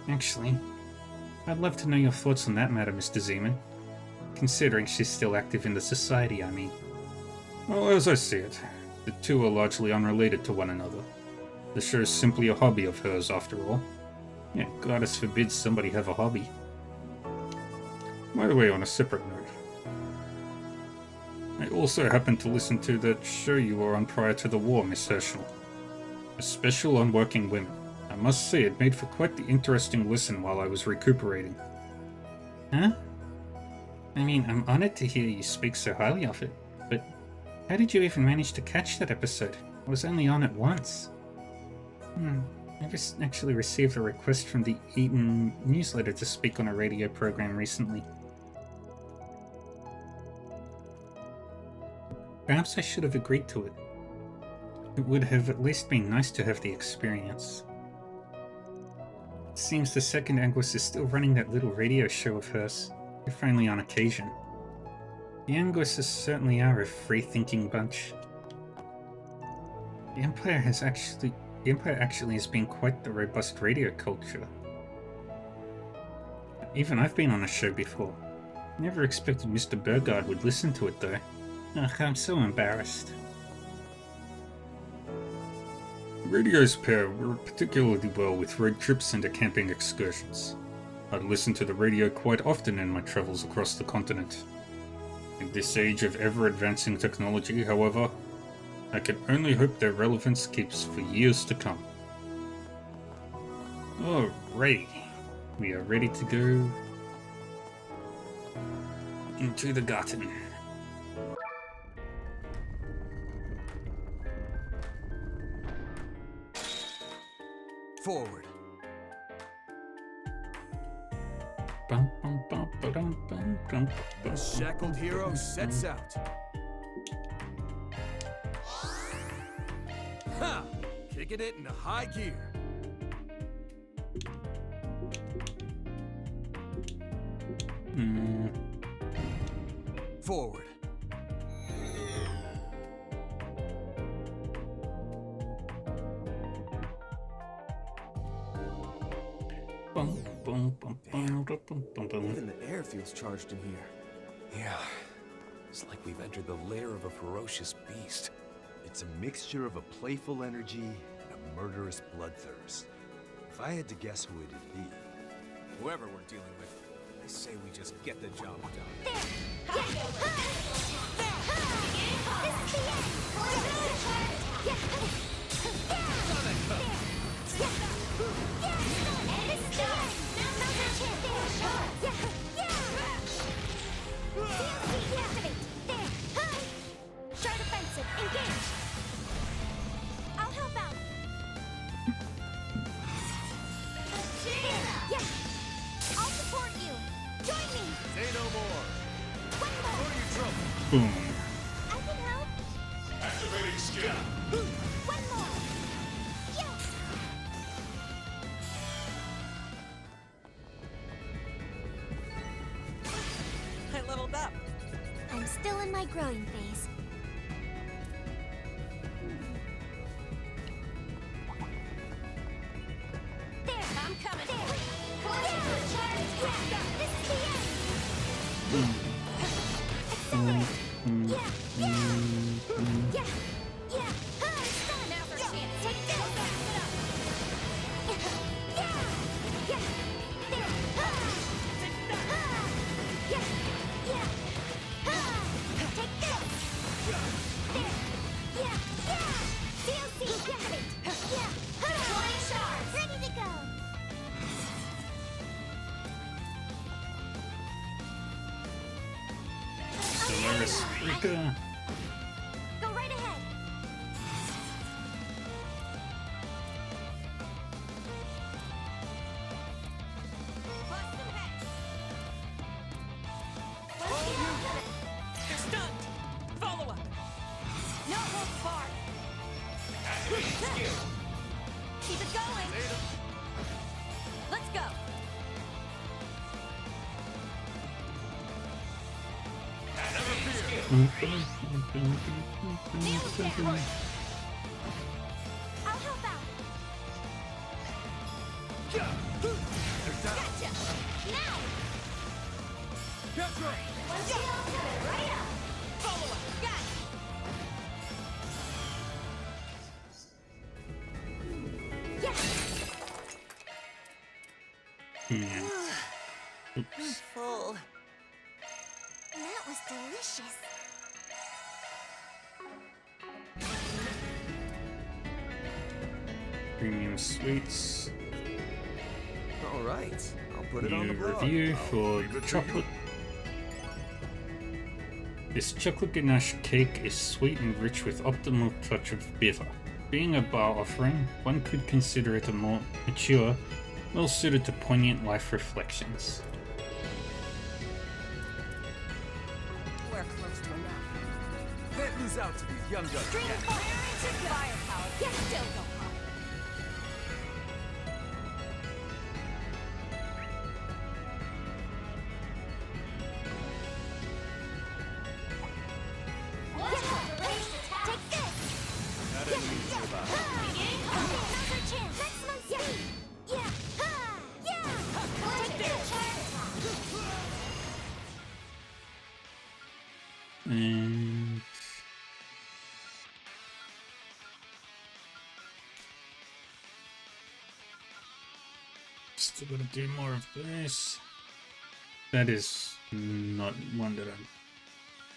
Actually, I'd love to know your thoughts on that matter, Mr. Zeman. Considering she's still active in the Society, I mean. Well, as I see it, the two are largely unrelated to one another. The show's simply a hobby of hers, after all. Yeah, goddess forbids somebody have a hobby. By the way, on a separate note, I also happened to listen to that show you were on prior to the war, Miss Herschel. A special on working women. I must say it made for quite the interesting listen while I was recuperating. Huh? I mean, I'm honored to hear you speak so highly of it, but how did you even manage to catch that episode? I was only on it once. I just actually received a request from the Eton newsletter to speak on a radio program recently. Perhaps I should have agreed to it. It would have at least been nice to have the experience. It seems the second Anguist is still running that little radio show of hers, if only on occasion. The Anguists certainly are a free-thinking bunch. The Empire actually has been quite the robust radio culture. Even I've been on a show before. Never expected Mr. Bergard would listen to it though. Ugh, I'm so embarrassed. Radios pair work particularly well with road trips and camping excursions. I'd listen to the radio quite often in my travels across the continent. In this age of ever-advancing technology, however, I can only hope their relevance keeps for years to come. Alrighty, we are ready to go into the garden. Forward. The shackled hero sets out. Ha! Kicking it into high gear. Forward. Even the air feels charged in here. Yeah, it's like we've entered the lair of a ferocious beast. It's a mixture of a playful energy and a murderous bloodthirst. If I had to guess who it'd be, Whoever we're dealing with, I say we just get the job done. One more. Yes. I leveled up. I'm still in my growing phase. There, I'm coming. There. This is the end. Accelerate. Yeah. Now for a chance. Take this. Back it up. Yeah. There. Take that. Yeah. Take this. There. Yeah. DLC. Got it. Yeah. Flying sharks. Ready to go. Solaris Rika. Go right ahead. Bust them heads. They're stunned. Follow up. No holds barred. Keep it going. Let's go. I'll help out. Gotcha. Now. Let's go. Right up. Follow up. Got it. Yes. Oops. Full. That was delicious. Premium Sweets. All right, I'll put it on the New blog. review I'll for leave it to chocolate. This chocolate ganache cake is sweet and rich with optimal touch of bitter. Being a bar offering, one could consider it a more mature, well suited to poignant life reflections. We're close to enough. Can't lose out to these young guns. Drink firepower. Yes, still go hard. Take this. That enemy's nearby. Another chance. Maximum speed. Yeah. Take this. And still gonna do more of this. That is not one that I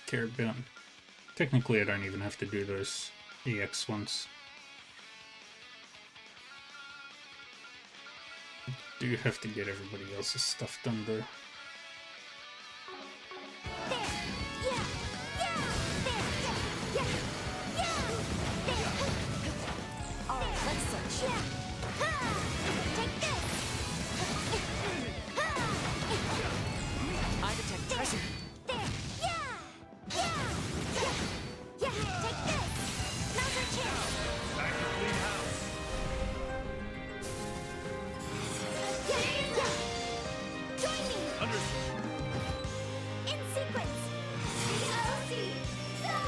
care about. Technically, I don't even have to do those EX ones. I do have to get everybody else's stuff done though. Alright, let's search. Take this. I detect treasure. There. Take this. Now's our chance. Join me. In sequence. DLC. Go.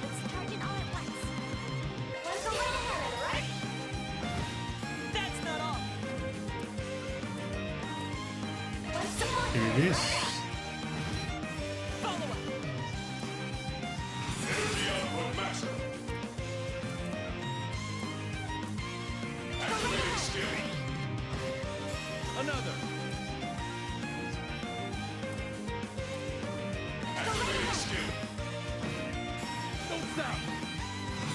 Let's charge it all at once. Let's go right ahead, right? That's not all. Here it is. Follow up. Another. Don't stop.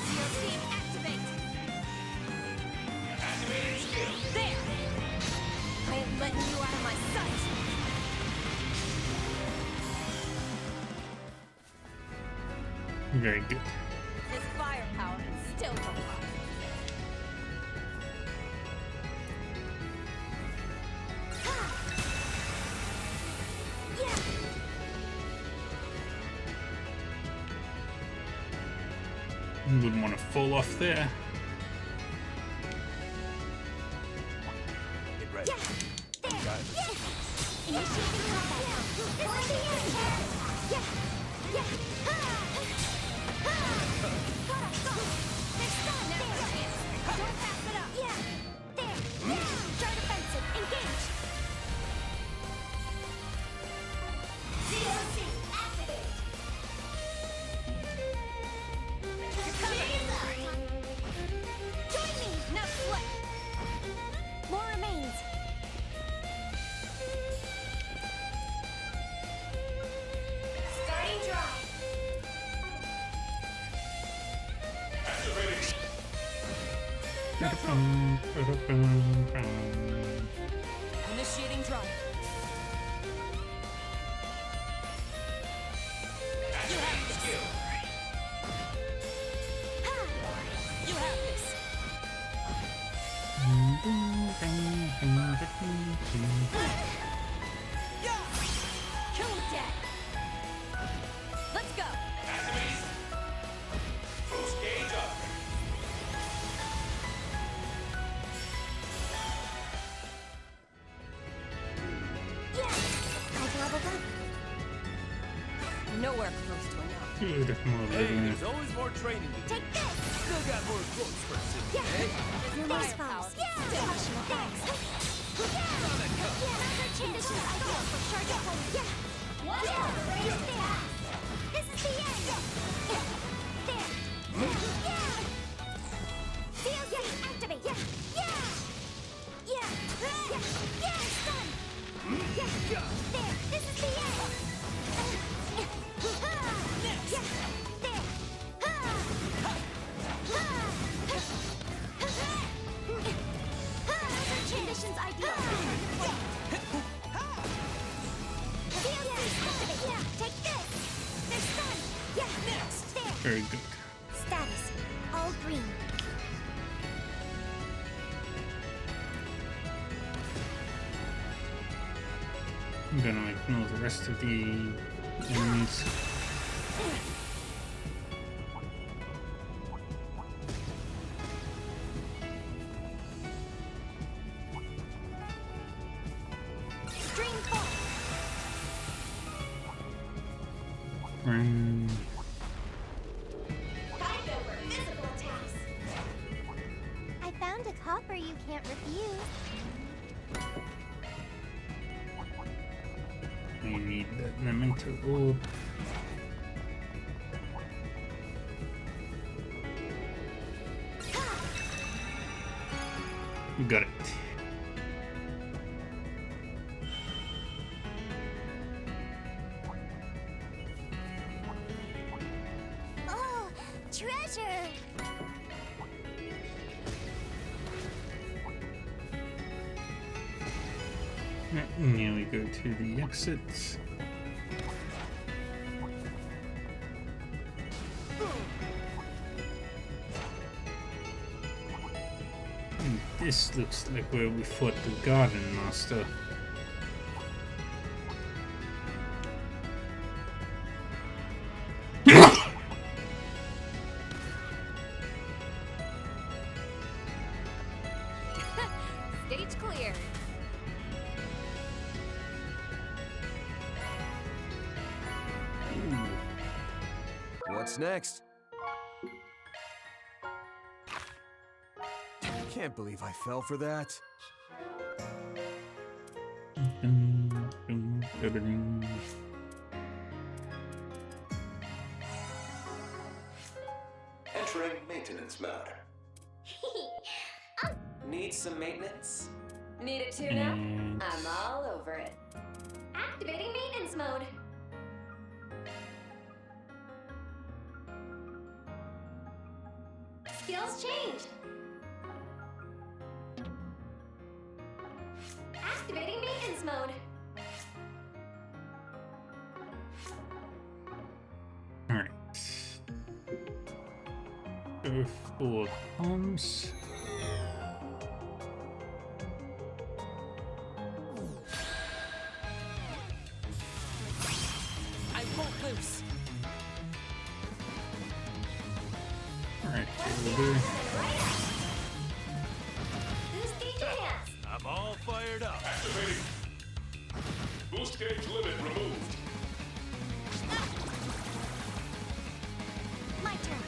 Seal team, activate. There! I am letting you out of my sight! Very good. This firepower can still go up. Wouldn't want to fall off there. Get ready. Got it. Initiating combat. This is the end. Yeah. They're stunned. Don't pass it up. Yeah. There. Try defensive. Engage. COC activate. Join me. No sweat. More remains. Starting drive. Initiating drive. You have this. You have this. Kill dead. Let's go. Yeah. I've leveled up. Nowhere close to enough. Good. There's always more training to do. Take this. Still got more quotes for us, Yeah. eh? There's files. Yeah. Functional thanks. Yeah. Another conditions ideal for charge up. Yeah. Yeah. There. This is the end. There. Yeah. COC activate. Yeah. Yeah. Stun. Yeah. There. This is the end. Yeah. There. Conditions ideal. Yeah, take this. They're stunned. Yeah, there. Very good. Status: all green. I'm gonna ignore the rest of the enemies. Stream fall. Run. Find over physical attacks. I found a copper you can't refuse. I need that memento orb. Got it. Oh, treasure! Now we go to the exits. This looks like where we fought the Garden Master. Stage clear. What's next? Can't believe I fell for that. Entering maintenance mode. Need some maintenance? Need it too now? And I'm all over it. Activating maintenance mode. Skills changed. Activating maintenance mode. alright. Go for comms. I won't lose. Alright, we'll do. I'm all fired up. Activating. Boost gauge limit removed. My turn.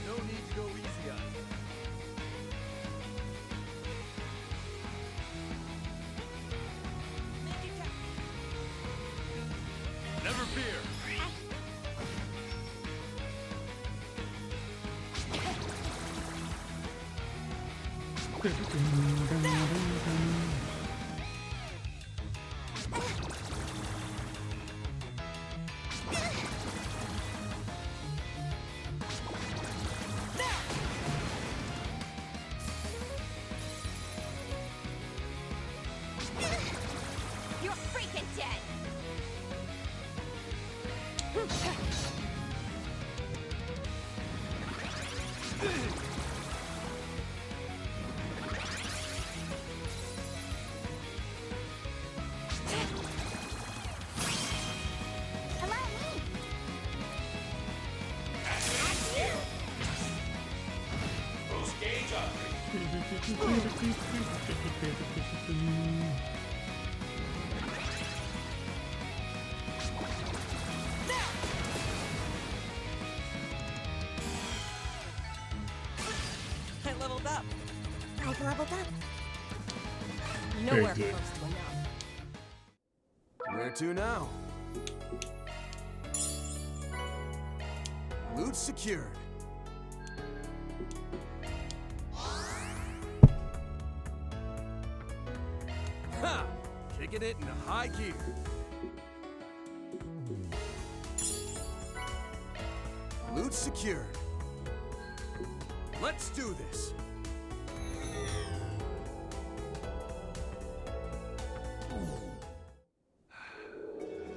No need to go easy on it. Never fear. You're freaking dead. Allow me. Boost gauge up. I leveled up. I've leveled up. Nowhere good. close to enough. Where to now? Loot secured. Ha! Kicking it into high gear. Loot secured. Let's do this.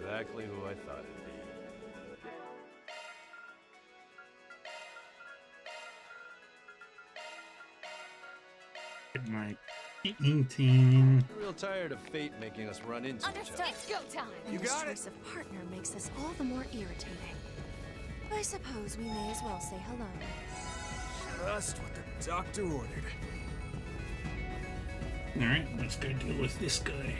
Exactly who I thought it'd be. Get my team. Real tired of fate making us run into each Understood. other. It's go time. And You this got it. choice of partner makes this all the more irritating. I suppose we may as well say hello. Just what the doctor ordered. Alright, let's go deal with this guy.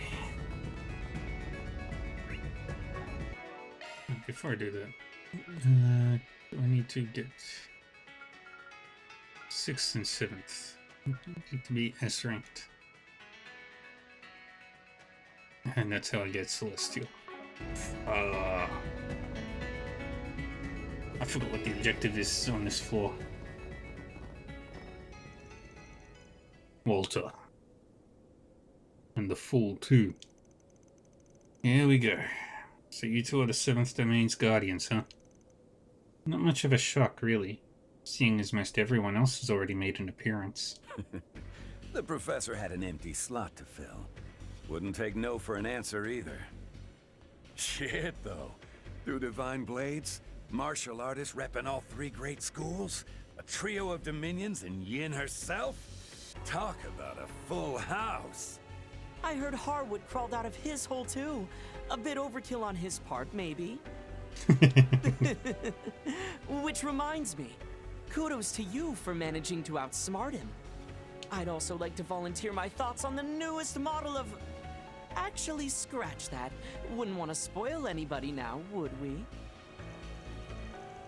Before I do that, I need to get 6th and 7th. Need to be S ranked. And that's how I get Celestial. I forgot what the objective is on this floor. Walter. And the Fool too. Here we go. So you two are the 7th Domain's Guardians, huh? Not much of a shock, really, seeing as most everyone else has already made an appearance. The professor had an empty slot to fill. Wouldn't take no for an answer either. Shit, though. Two divine blades, martial artists repping all 3 great schools, a trio of dominions, and Yin herself? Talk about a full house. I heard Harwood crawled out of his hole too. A bit overkill on his part, maybe. Which reminds me, kudos to you for managing to outsmart him. I'd also like to volunteer my thoughts on the newest model of... Actually, scratch that. Wouldn't want to spoil anybody now, would we?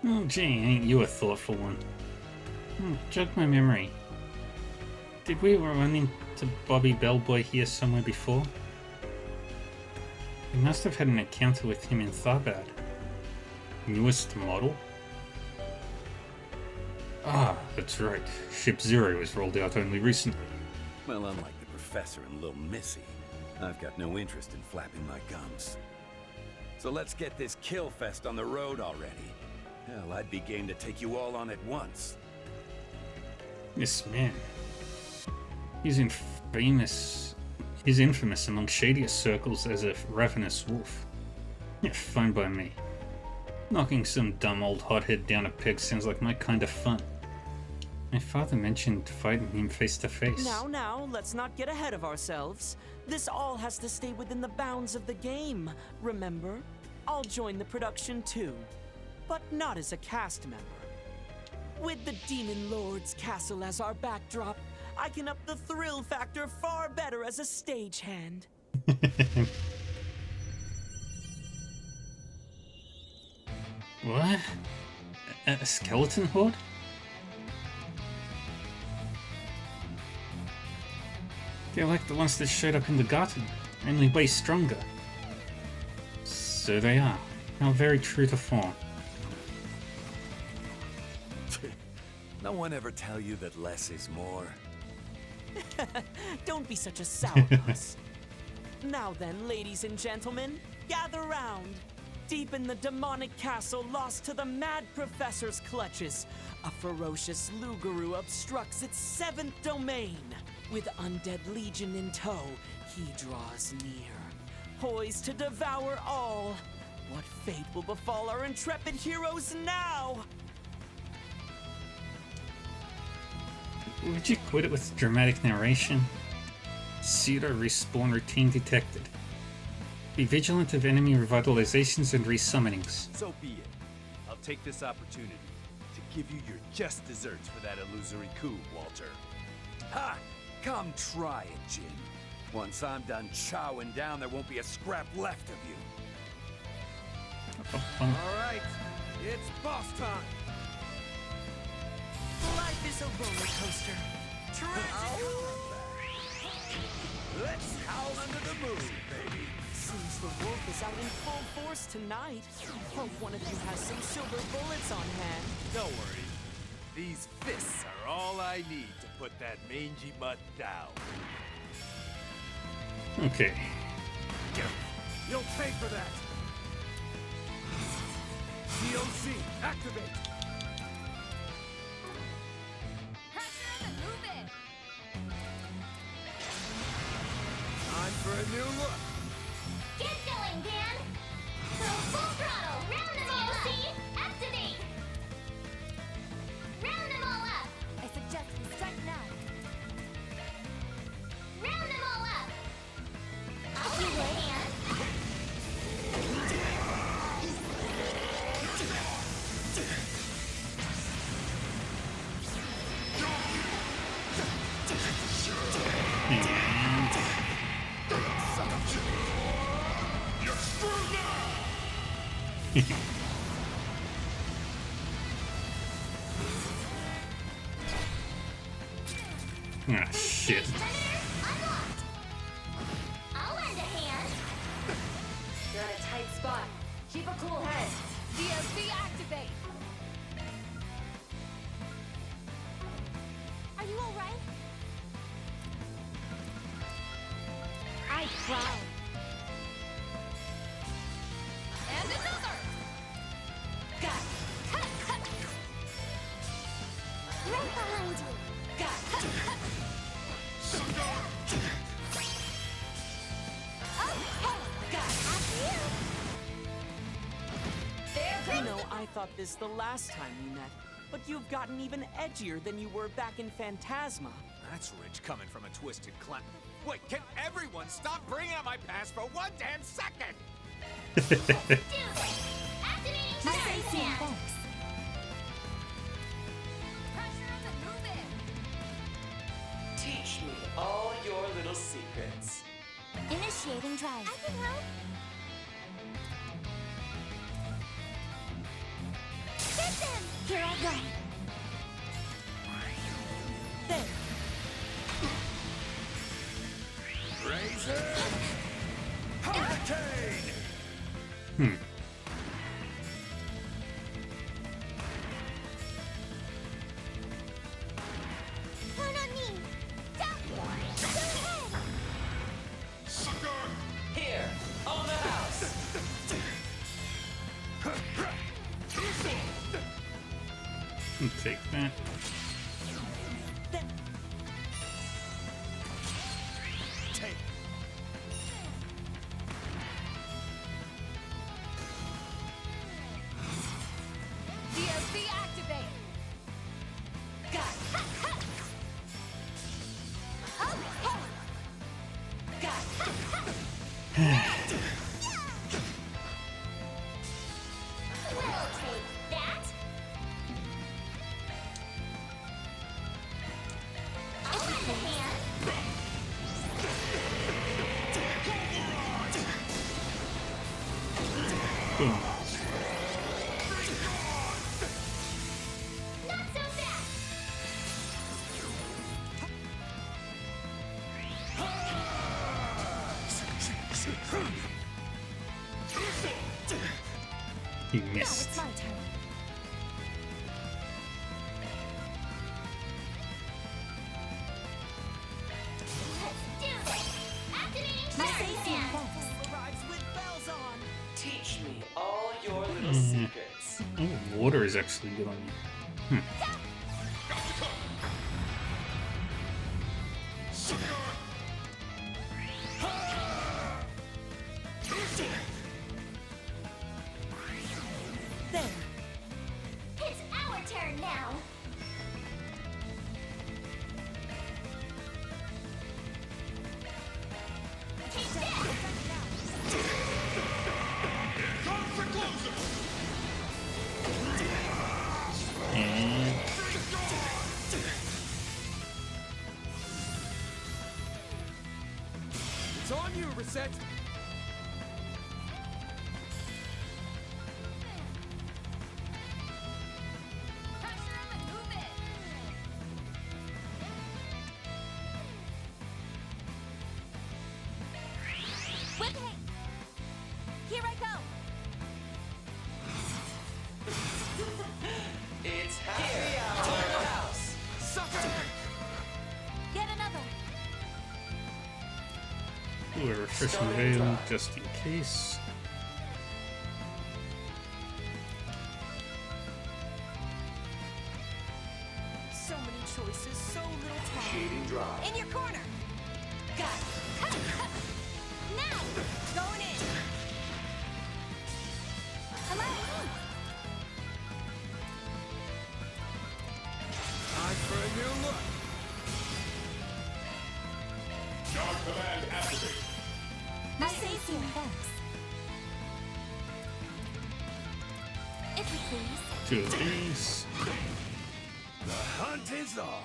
Oh, gee, ain't you a thoughtful one? Jog my memory. Did we run into Bobby Bellboy here somewhere before? We must have had an encounter with him in Tharbad. Newest model? Ah, that's right. Ship Zero was rolled out only recently. Well, unlike the professor and Lil Missy, I've got no interest in flapping my gums. So let's get this kill fest on the road already. Hell, I'd be game to take you all on at once. This man. He's infamous among shadiest circles as a ravenous wolf. Yeah, fine by me. Knocking some dumb old hothead down a peg sounds like my kind of fun. My father mentioned fighting him face to face. Now, let's not get ahead of ourselves. This all has to stay within the bounds of the game, remember? I'll join the production too, but not as a cast member. With the Demon Lord's castle as our backdrop, I can up the thrill factor far better as a stagehand. What? A skeleton horde? They're like the ones that showed up in the garden, only way stronger. So they are. How very true to form. No one ever tell you that less is more? Don't be such a sourpuss. Now then, ladies and gentlemen, gather round. Deep in the demonic castle lost to the mad professor's clutches, a ferocious Lugaru obstructs its 7th domain. With Undead Legion in tow, he draws near, poised to devour all. What fate will befall our intrepid heroes now? Would you quit it with dramatic narration? Pseudo respawn routine detected. Be vigilant of enemy revitalizations and resummonings. So be it. I'll take this opportunity to give you your just desserts for that illusory coup, Walter. Ha! Come try it, Jin. Once I'm done chowing down, there won't be a scrap left of you. All right, it's boss time. Life is a roller coaster. Let's howl under the moon, baby. Seems the wolf is out in full force tonight. Hope one of you has some silver bullets on hand. Don't worry. These fists are all I need to put that mangy mutt down. Okay. You'll pay for that. COC, activate. Time for a new look. Get going, Dan! So full throttle! Round them all up! Activate! Round them all up! I suggest we strike now. Round them all up! I'll do it, Dan! Ah, shit. I'll lend a hand. You're in a tight spot. Keep a cool head. DSP activate. Are you alright? I cry. And another. Got it. Right behind you. Got it. I know I thought this the last time we met, but you've gotten even edgier than you were back in Phantasma. That's rich coming from a twisted clown. Wait, can everyone stop bringing up my past for 1 damn second? Do this. Activating Sharing Hand. Pressure on the move in. Teach me all your little secrets. Initiating drive. I can help. Get them! Here I go. There. Razor! Hurricane! Turn on me. Down. Go ahead. Sucker! Here, own the house. Take that. Take. DSP activate. Got it. Boom. He missed. It's my turn. Teach me all your little secrets. Oh, water is actually good on you. There. It's our turn now. Take that. And It's on you, Reset. Whipping! Here I go! It's happy hour in the house. Sucker! Get another! do a refreshing veil just in case. So many choices, so little time. Shading dry. In your corner! Got it! Now! Going in! Hello! Time for a new look. Dark command activate. I say so. Thanks. If you please. Two of these. The hunt is on.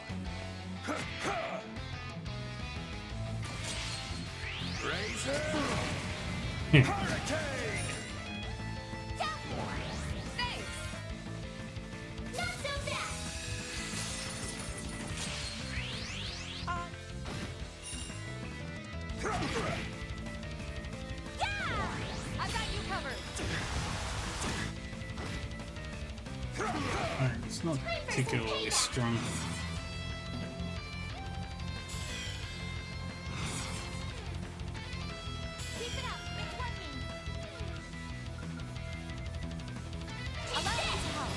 Razor. Hurricane. Thanks! Not so fast! Yeah! I've got you covered! Alright, it's not particularly strong. Keep it up! It's working! Allow me to help!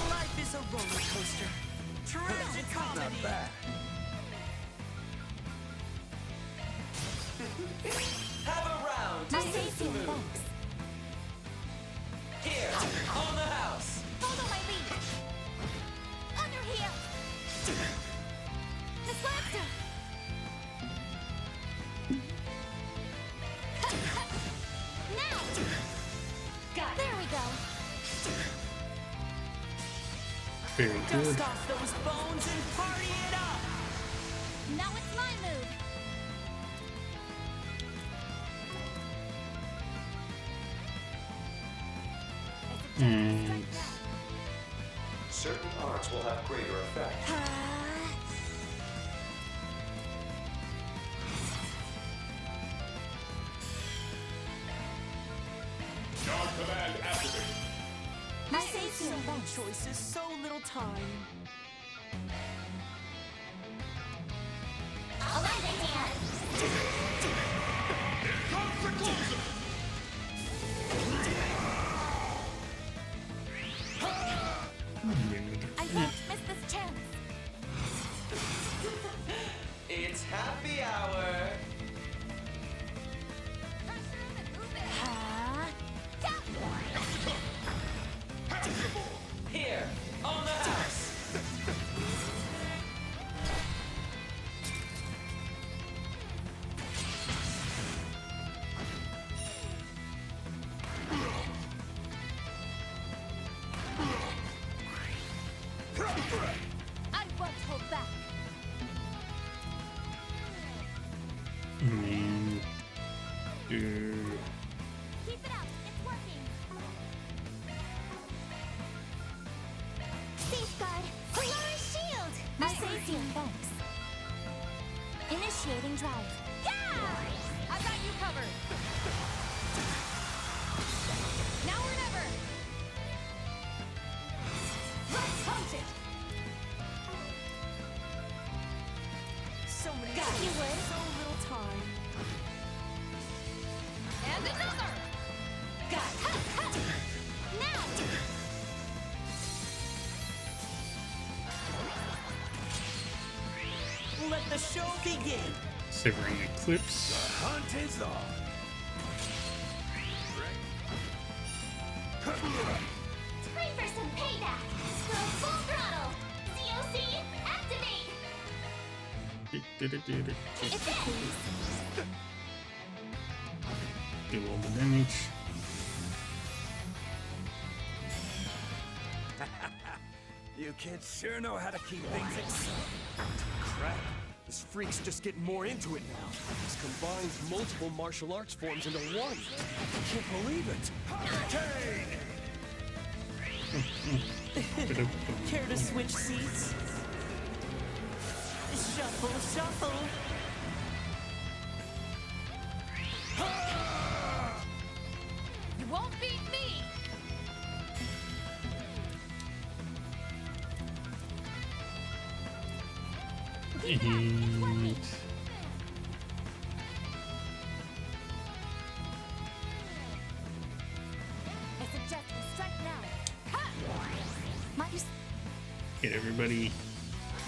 Life is a roller coaster. Tragic comedy. Not bad. Have a round to I say so. move. Thanks. Here, on the house. Follow my lead! Under here! Miss Lancer! Now! Got it. There we go! Very good. Dust off those bones and party it up. Now it's my move! And Certain arts will have greater effect. Dark command activate. I say so. So many choices, so little time. Allow me to hand! Comes the closer. I won't miss this chance! It's happy hour. Here, on the house. I won't hold back. And Keep it up. It's working. Safeguard. Polaris shield. Mercedes thanks. Initiating drive. I got you covered. Now or never. Let's punch it. So many Got things, you, Wood. so little time. And another. Got it. Now. Let the show begin. Severing Eclipse. Hunt is on. Time for some payback. Go full throttle. COC, activate. It's it. Do all the damage. You kids sure know how to keep things exciting. Crap. This freak's just getting more into it now. He's combined multiple martial arts forms into one. I can't believe it. Care to switch seats? Shuffle, shuffle. You won't beat me. And I suggest we strike now. Ha! Might you get everybody.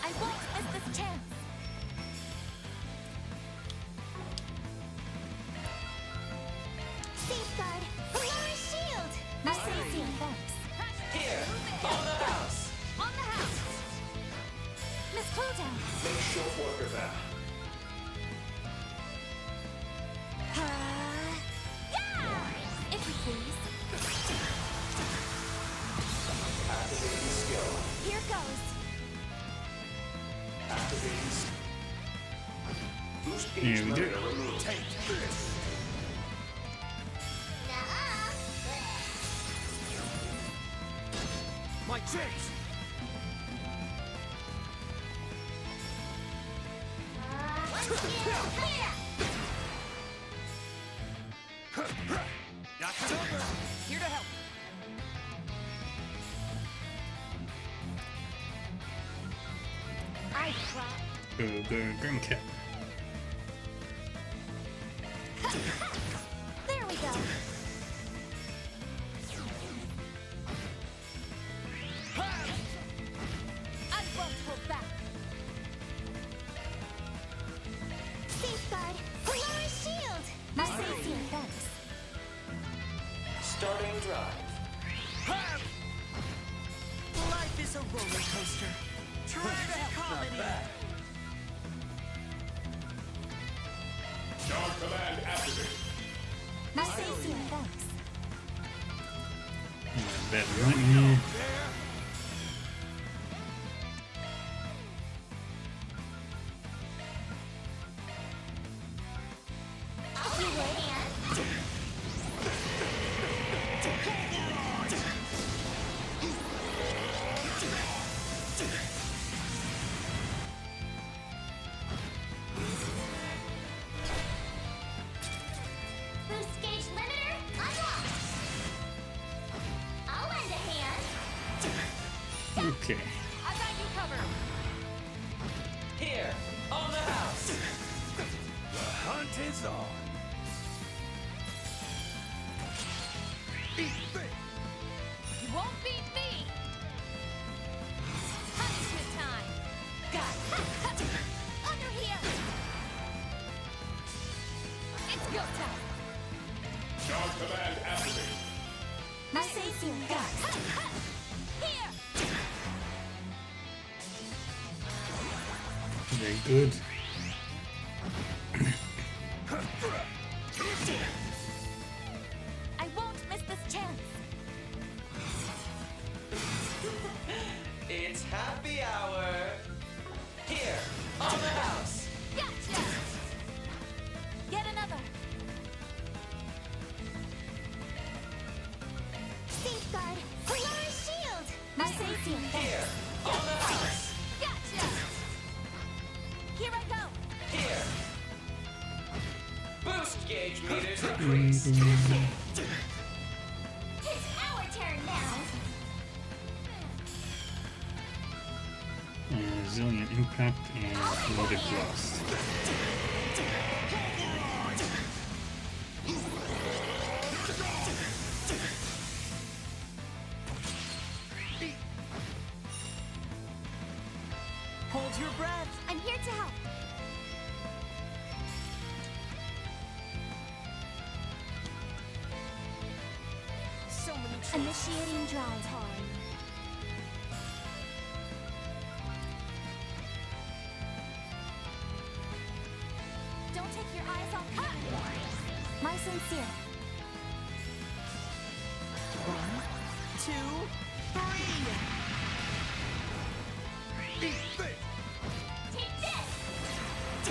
I won't miss this chance. Safeguard. Polaris shield. Mercedes thanks. Here, on the house. On the house. Miss Cooldown. Make short work of that. Yeah! If you please. Activating skill. Here goes. Activating skill. Boost Yeah, gauge we did. murder removed. Take this. My chase! Here to help. I try. The Grim Cat. There we go. I won't hold back. Safeguard. Polaris shield. Mercedes thanks. Starting drive. Life is a roller coaster. Tragic comedy. Dog command activate. Mercedes thanks. Bad lightning. If you would. Boost gauge limiter unlocked. I'll lend a hand. Okay. I got you covered. Here, on the house. The hunt is on. You won't beat me. Punishment time. Got it. Under here. It's go time. Dog command activate. Mercedes got it. Here. Very good. I won't miss this chance. It's happy hour. Here, on the house. Gotcha! Get another! Safeguard! Polaris shield! My safety! Here, on the house. Gotcha! Here I go! Here. Boost gauge meters increased. It's our turn now! Resilient impact and loaded blast. Hold your breath. I'm here to help. So many Initiating drive. Don't take your eyes off me. My sincere. 1, 2, 3. Take this! It's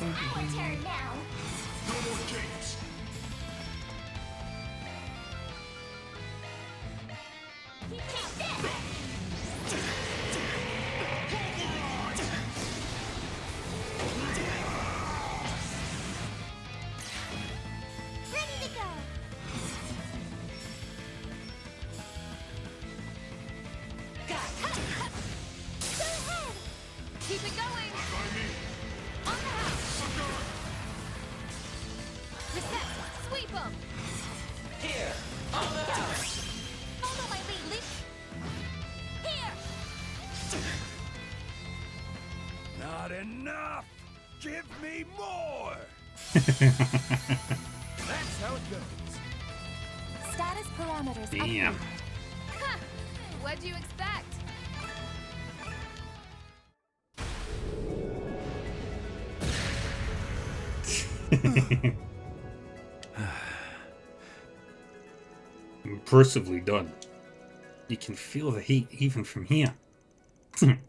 our turn now! No more games. Take this! Ready to go! Go ahead! Keep it going! On the house! Reset! Sweep 'em! Here, on the house. Follow my lead! Here! Not enough! Give me more! That's how it goes. Status parameters Damn. updated. Ha! What'd you expect? Impressively done. You can feel the heat even from here.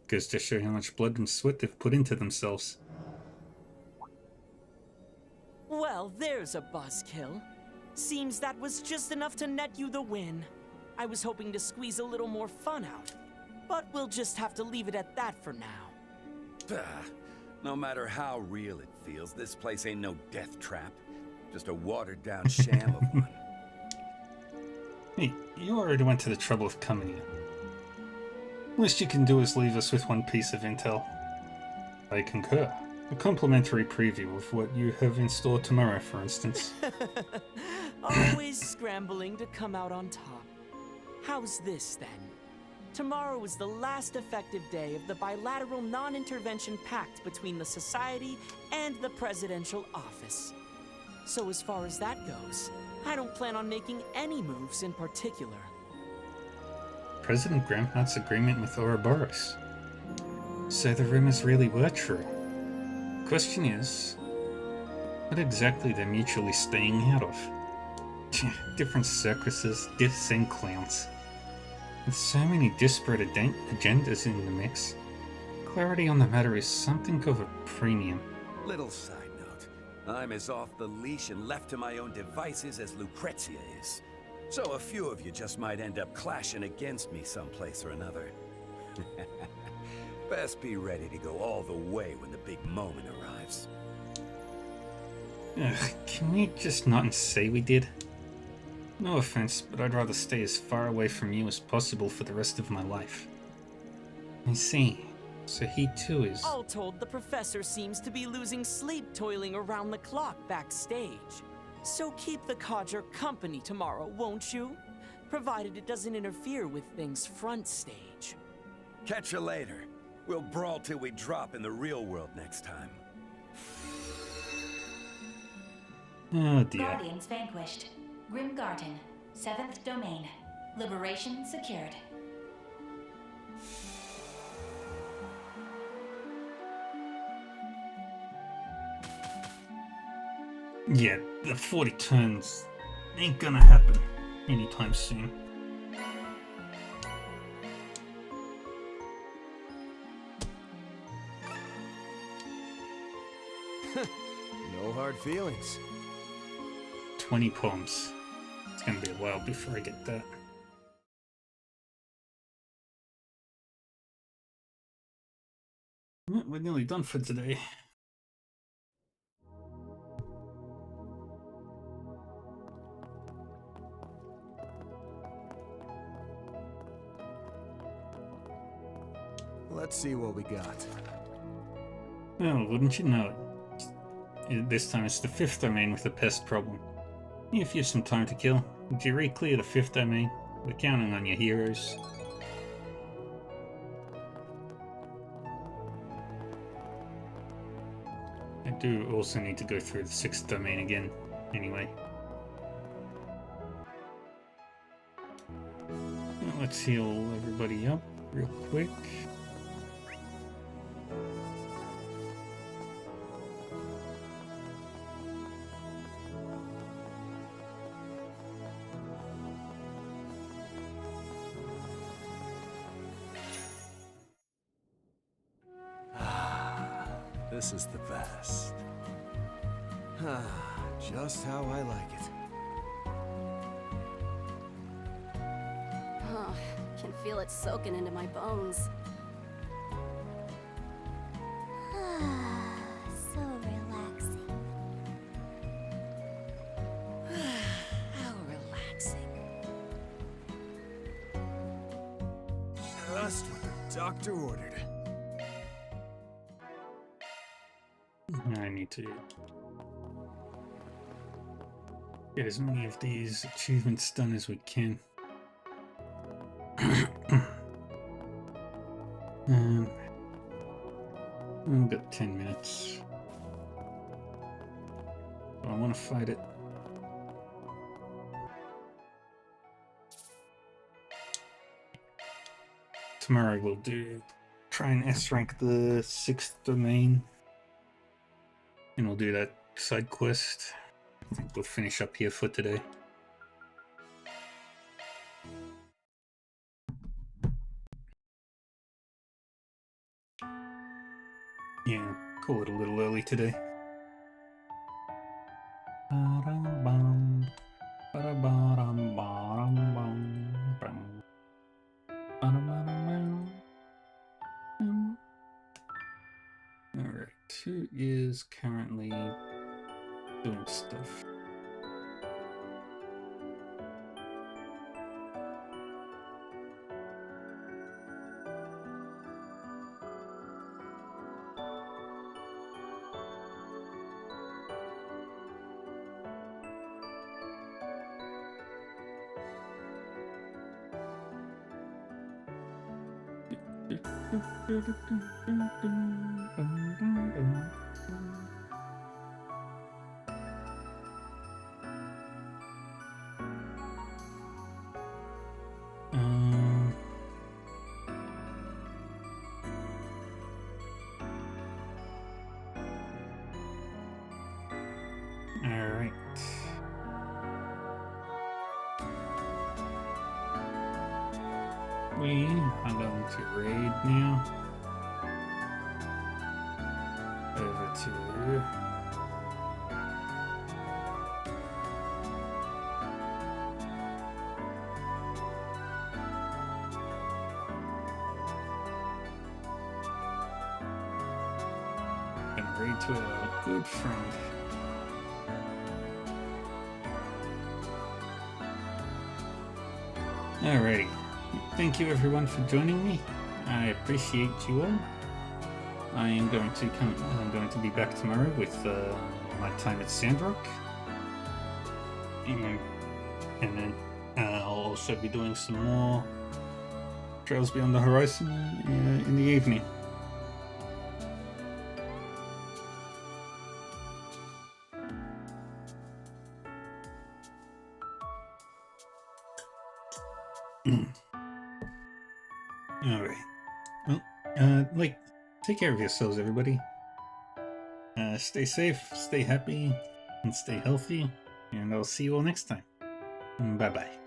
Goes to show how much blood and sweat they've put into themselves. Well, there's a buzzkill. Seems that was just enough to net you the win. I was hoping to squeeze a little more fun out, but we'll just have to leave it at that for now. No matter how real it feels, this place ain't no death trap. Just a watered-down sham of one. Hey, you already went to the trouble of coming here. Least you can do is leave us with one piece of intel. I concur. A complimentary preview of what you have in store tomorrow, for instance. Always scrambling to come out on top. How's this, then? Tomorrow is the last effective day of the bilateral non-intervention pact between the Society and the Presidential Office. So as far as that goes, I don't plan on making any moves in particular. President Gramhart's agreement with Ouroboros. So the rumors really were true. Question is, what exactly they're mutually staying out of? Different circuses, same clowns. With so many disparate agendas in the mix, clarity on the matter is something of a premium. Little side note. I'm as off the leash and left to my own devices as Lucrezia is. So a few of you just might end up clashing against me someplace or another. Best be ready to go all the way when the big moment arrives. Ugh, can we just not say we did? No offense, but I'd rather stay as far away from you as possible for the rest of my life. I see. So he too is... All told, the professor seems to be losing sleep toiling around the clock backstage. So keep the codger company tomorrow, won't you? Provided it doesn't interfere with things front stage. Catch you later. We'll brawl till we drop in the real world next time. Oh dear. Guardians vanquished. Grim Garden, 7th domain. Liberation secured. Yeah, the 40 turns ain't gonna happen. anytime soon. No hard feelings. 20 poems. It's gonna be a while before I get that. Well, we're nearly done for today. Let's see what we got. Oh, wouldn't you know it? This time it's the 5th domain with the pest problem. If you have some time to kill, would you re-clear the 5th domain? We're counting on your heroes. I do also need to go through the 6th domain again, anyway. Well, let's heal everybody up real quick. This is the best. Just how I like it. Oh, can feel it soaking into my bones. So relaxing. How relaxing. Just what the doctor ordered. I need to get as many of these achievements done as we can. We've got 10 minutes. I want to fight it. Tomorrow we'll try and S-rank the 6th domain. And we'll do that side quest. I think we'll finish up here for today. Yeah, call it a little early today. Alright, who is currently doing stuff? Alright. We are going to raid now. Over to gonna raid to a good friend. Alrighty. Thank you everyone for joining me. I appreciate you all. I'm going to be back tomorrow with my time at Sandrock. And then I'll also be doing some more Trails Beyond the Horizon in the evening. Alright. Well, take care of yourselves, everybody. Stay safe, stay happy, and stay healthy. And I'll see you all next time. Bye-bye.